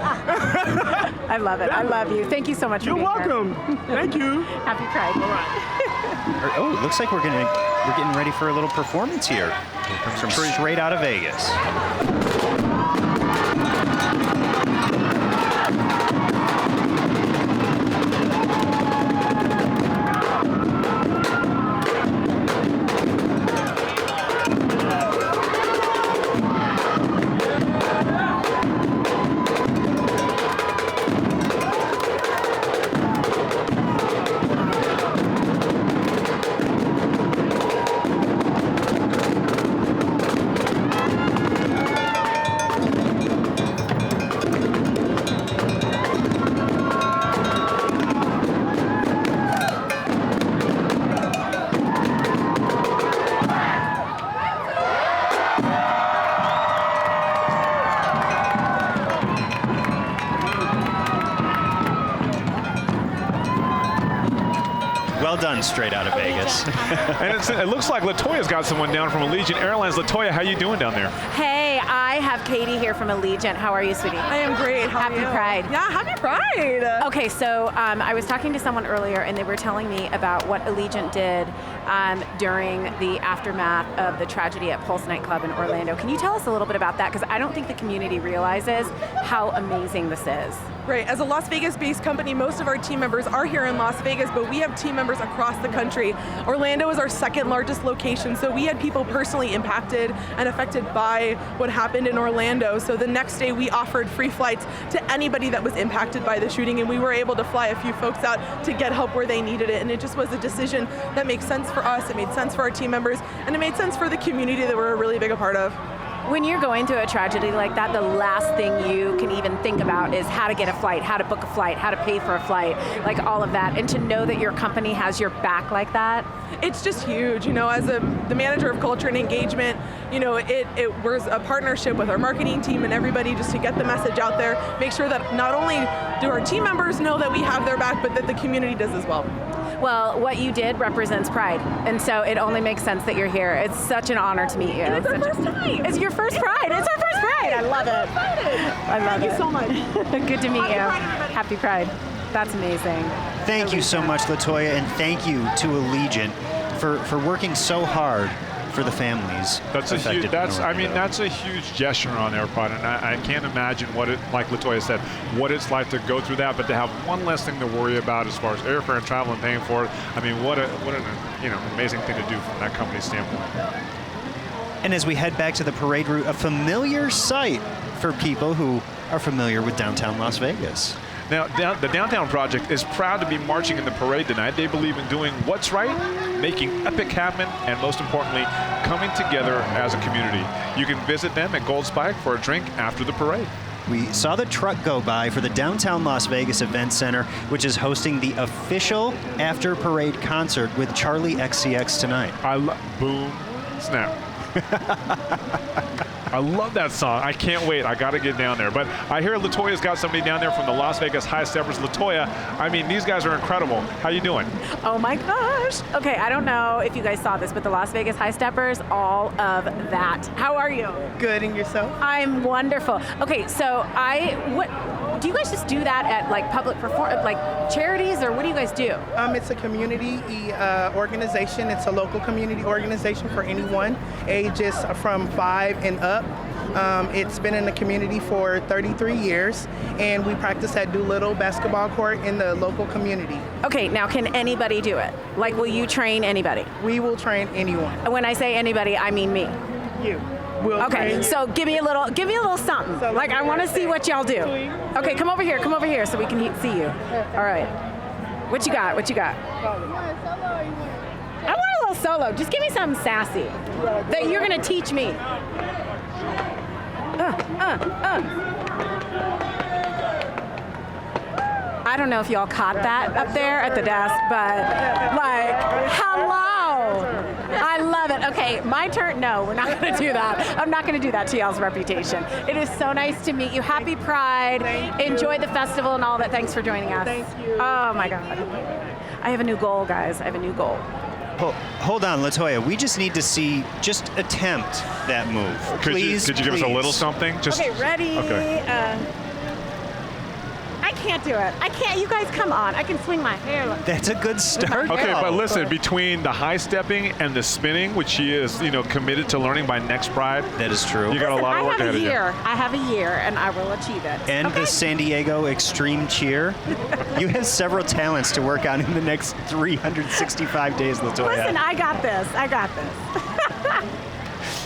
I love it. I love you. Thank you so much for being here.
You're welcome. Thank you.
Happy Pride.
All right.
Oh, it looks like we're getting ready for a little performance here. From straight out of Vegas. Well done, straight out of Vegas.
And it looks like Latoya's got someone down from Allegiant Airlines. Latoya, how you doing down there?
Hey, I have Katie here from Allegiant. How are you, sweetie?
I am great. How
Happy
are you?
Pride.
Yeah, happy Pride.
Okay, so I was talking to someone earlier, and they were telling me about what Allegiant did during the aftermath of the tragedy at Pulse nightclub in Orlando. Can you tell us a little bit about that? Because I don't think the community realizes how amazing this is.
Right, as a Las Vegas-based company, most of our team members are here in Las Vegas, but we have team members across the country. Orlando is our second largest location, so we had people personally impacted and affected by what happened in Orlando. So the next day we offered free flights to anybody that was impacted by the shooting, and we were able to fly a few folks out to get help where they needed it. And it just was a decision that makes sense for us, it made sense for our team members, and it made sense for the community that we're really big a part of.
When you're going through a tragedy like that, the last thing you can even think about is how to get a flight, how to book a flight, how to pay for a flight, like all of that. And to know that your company has your back like that,
it's just huge. You know, as the manager of culture and engagement, you know, it was a partnership with our marketing team and everybody just to get the message out there, make sure that not only do our team members know that we have their back, but that the community does as well.
Well, what you did represents pride, and so it only makes sense that you're here. It's such an honor to meet you.
And it's our first time.
It's your first Pride. It's our first Pride. I love it. I love it.
Thank you so much.
Good to meet you. Happy Pride. That's amazing.
Thank you so much, Latoya, and thank you to Allegiant for working so hard for the families.
That's a huge. That's a huge gesture on their part, and I can't imagine what it, like Latoya said, what it's like to go through that, but to have one less thing to worry about as far as airfare and travel and paying for it. I mean, what an amazing thing to do from that company standpoint.
And as we head back to the parade route, a familiar sight for people who are familiar with downtown Las Vegas.
Now, the Downtown Project is proud to be marching in the parade tonight. They believe in doing what's right, making epic happen, and most importantly, coming together as a community. You can visit them at Gold Spike for a drink after the parade.
We saw the truck go by for the Downtown Las Vegas Event Center, which is hosting the official after-parade concert with Charlie XCX tonight.
Boom, snap. I love that song. I can't wait. I got to get down there. But I hear Latoya's got somebody down there from the Las Vegas High Steppers. Latoya, I mean, these guys are incredible. How you doing?
Oh my gosh. Okay, I don't know if you guys saw this, but the Las Vegas High Steppers, all of that. How are you?
Good, and yourself?
I'm wonderful. Okay, so do you guys just do that at like public charities, or what do you guys do?
It's a community organization. It's a local community organization for anyone, ages from 5 and up. It's been in the community for 33 years, and we practice at Doolittle basketball court in the local community.
Okay, now can anybody do it? Like, will you train anybody?
We will train anyone.
And when I say anybody, I mean me.
You.
Okay, so give me a little something.
So
like, I want to see what y'all do. Okay, come over here so we can see you. All right. What you got? I want a little solo. Just give me something sassy that you're gonna teach me. I don't know if y'all caught that up there at the desk, but like, hello. I love it. Okay, my turn. No, we're not going to do that. I'm not going to do that to y'all's reputation. It is so nice to meet you. Happy Pride. Enjoy the festival and all that. Thanks for joining us.
Thank you.
Oh my God. I have a new goal, guys. I have a new goal.
Hold on, Latoya. We just need to just attempt that move.
Could you give us a little something?
Okay, ready?
Okay.
I can't do it. I can't. You guys, come on. I can swing my hair.
That's a good start.
Okay, but listen, between the high stepping and the spinning, which she is, committed to learning by next Pride.
That is true.
You got a lot of work ahead of you.
I have a year, and I will achieve it.
And the San Diego Extreme Cheer. You have several talents to work on in the next 365 days, Latoya.
Listen, I got this.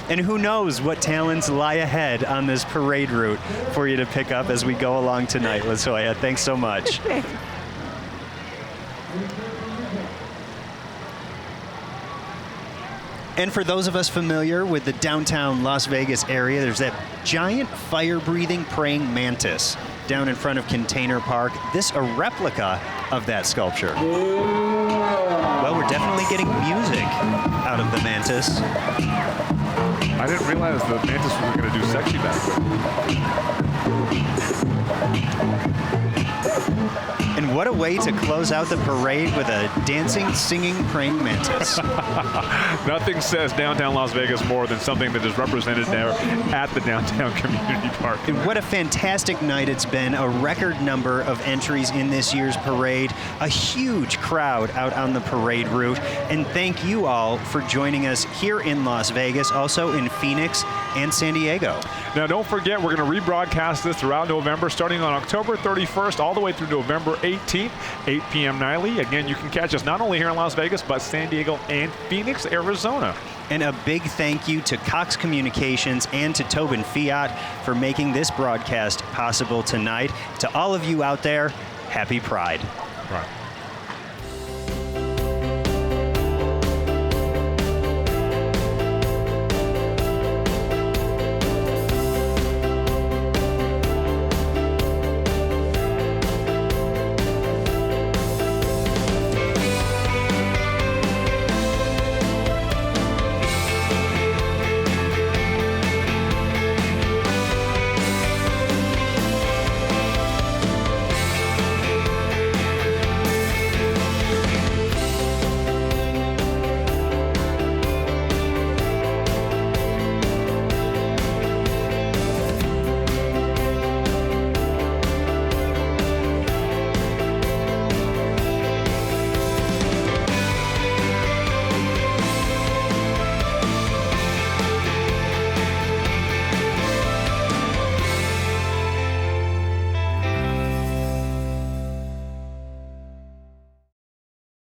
And who knows what talents lie ahead on this parade route for you to pick up as we go along tonight, Latoya. Thanks so much. And for those of us familiar with the downtown Las Vegas area, there's that giant fire-breathing praying mantis down in front of Container Park. This a replica of that sculpture. Well, we're definitely getting music out of the mantis.
I didn't realize the mantis was going to do sexy back there.
And And what a way to close out the parade with a dancing, singing, praying mantis.
Nothing says downtown Las Vegas more than something that is represented there at the downtown community park.
And what a fantastic night it's been. A record number of entries in this year's parade. A huge crowd out on the parade route. And thank you all for joining us here in Las Vegas, also in Phoenix and San Diego.
Now, don't forget, we're going to rebroadcast this throughout November, starting on October 31st all the way through November 18th, 8 p.m. nightly. Again, you can catch us not only here in Las Vegas, but San Diego and Phoenix, Arizona.
And a big thank you to Cox Communications and to Tobin Fiat for making this broadcast possible tonight. To all of you out there, happy Pride.
Right.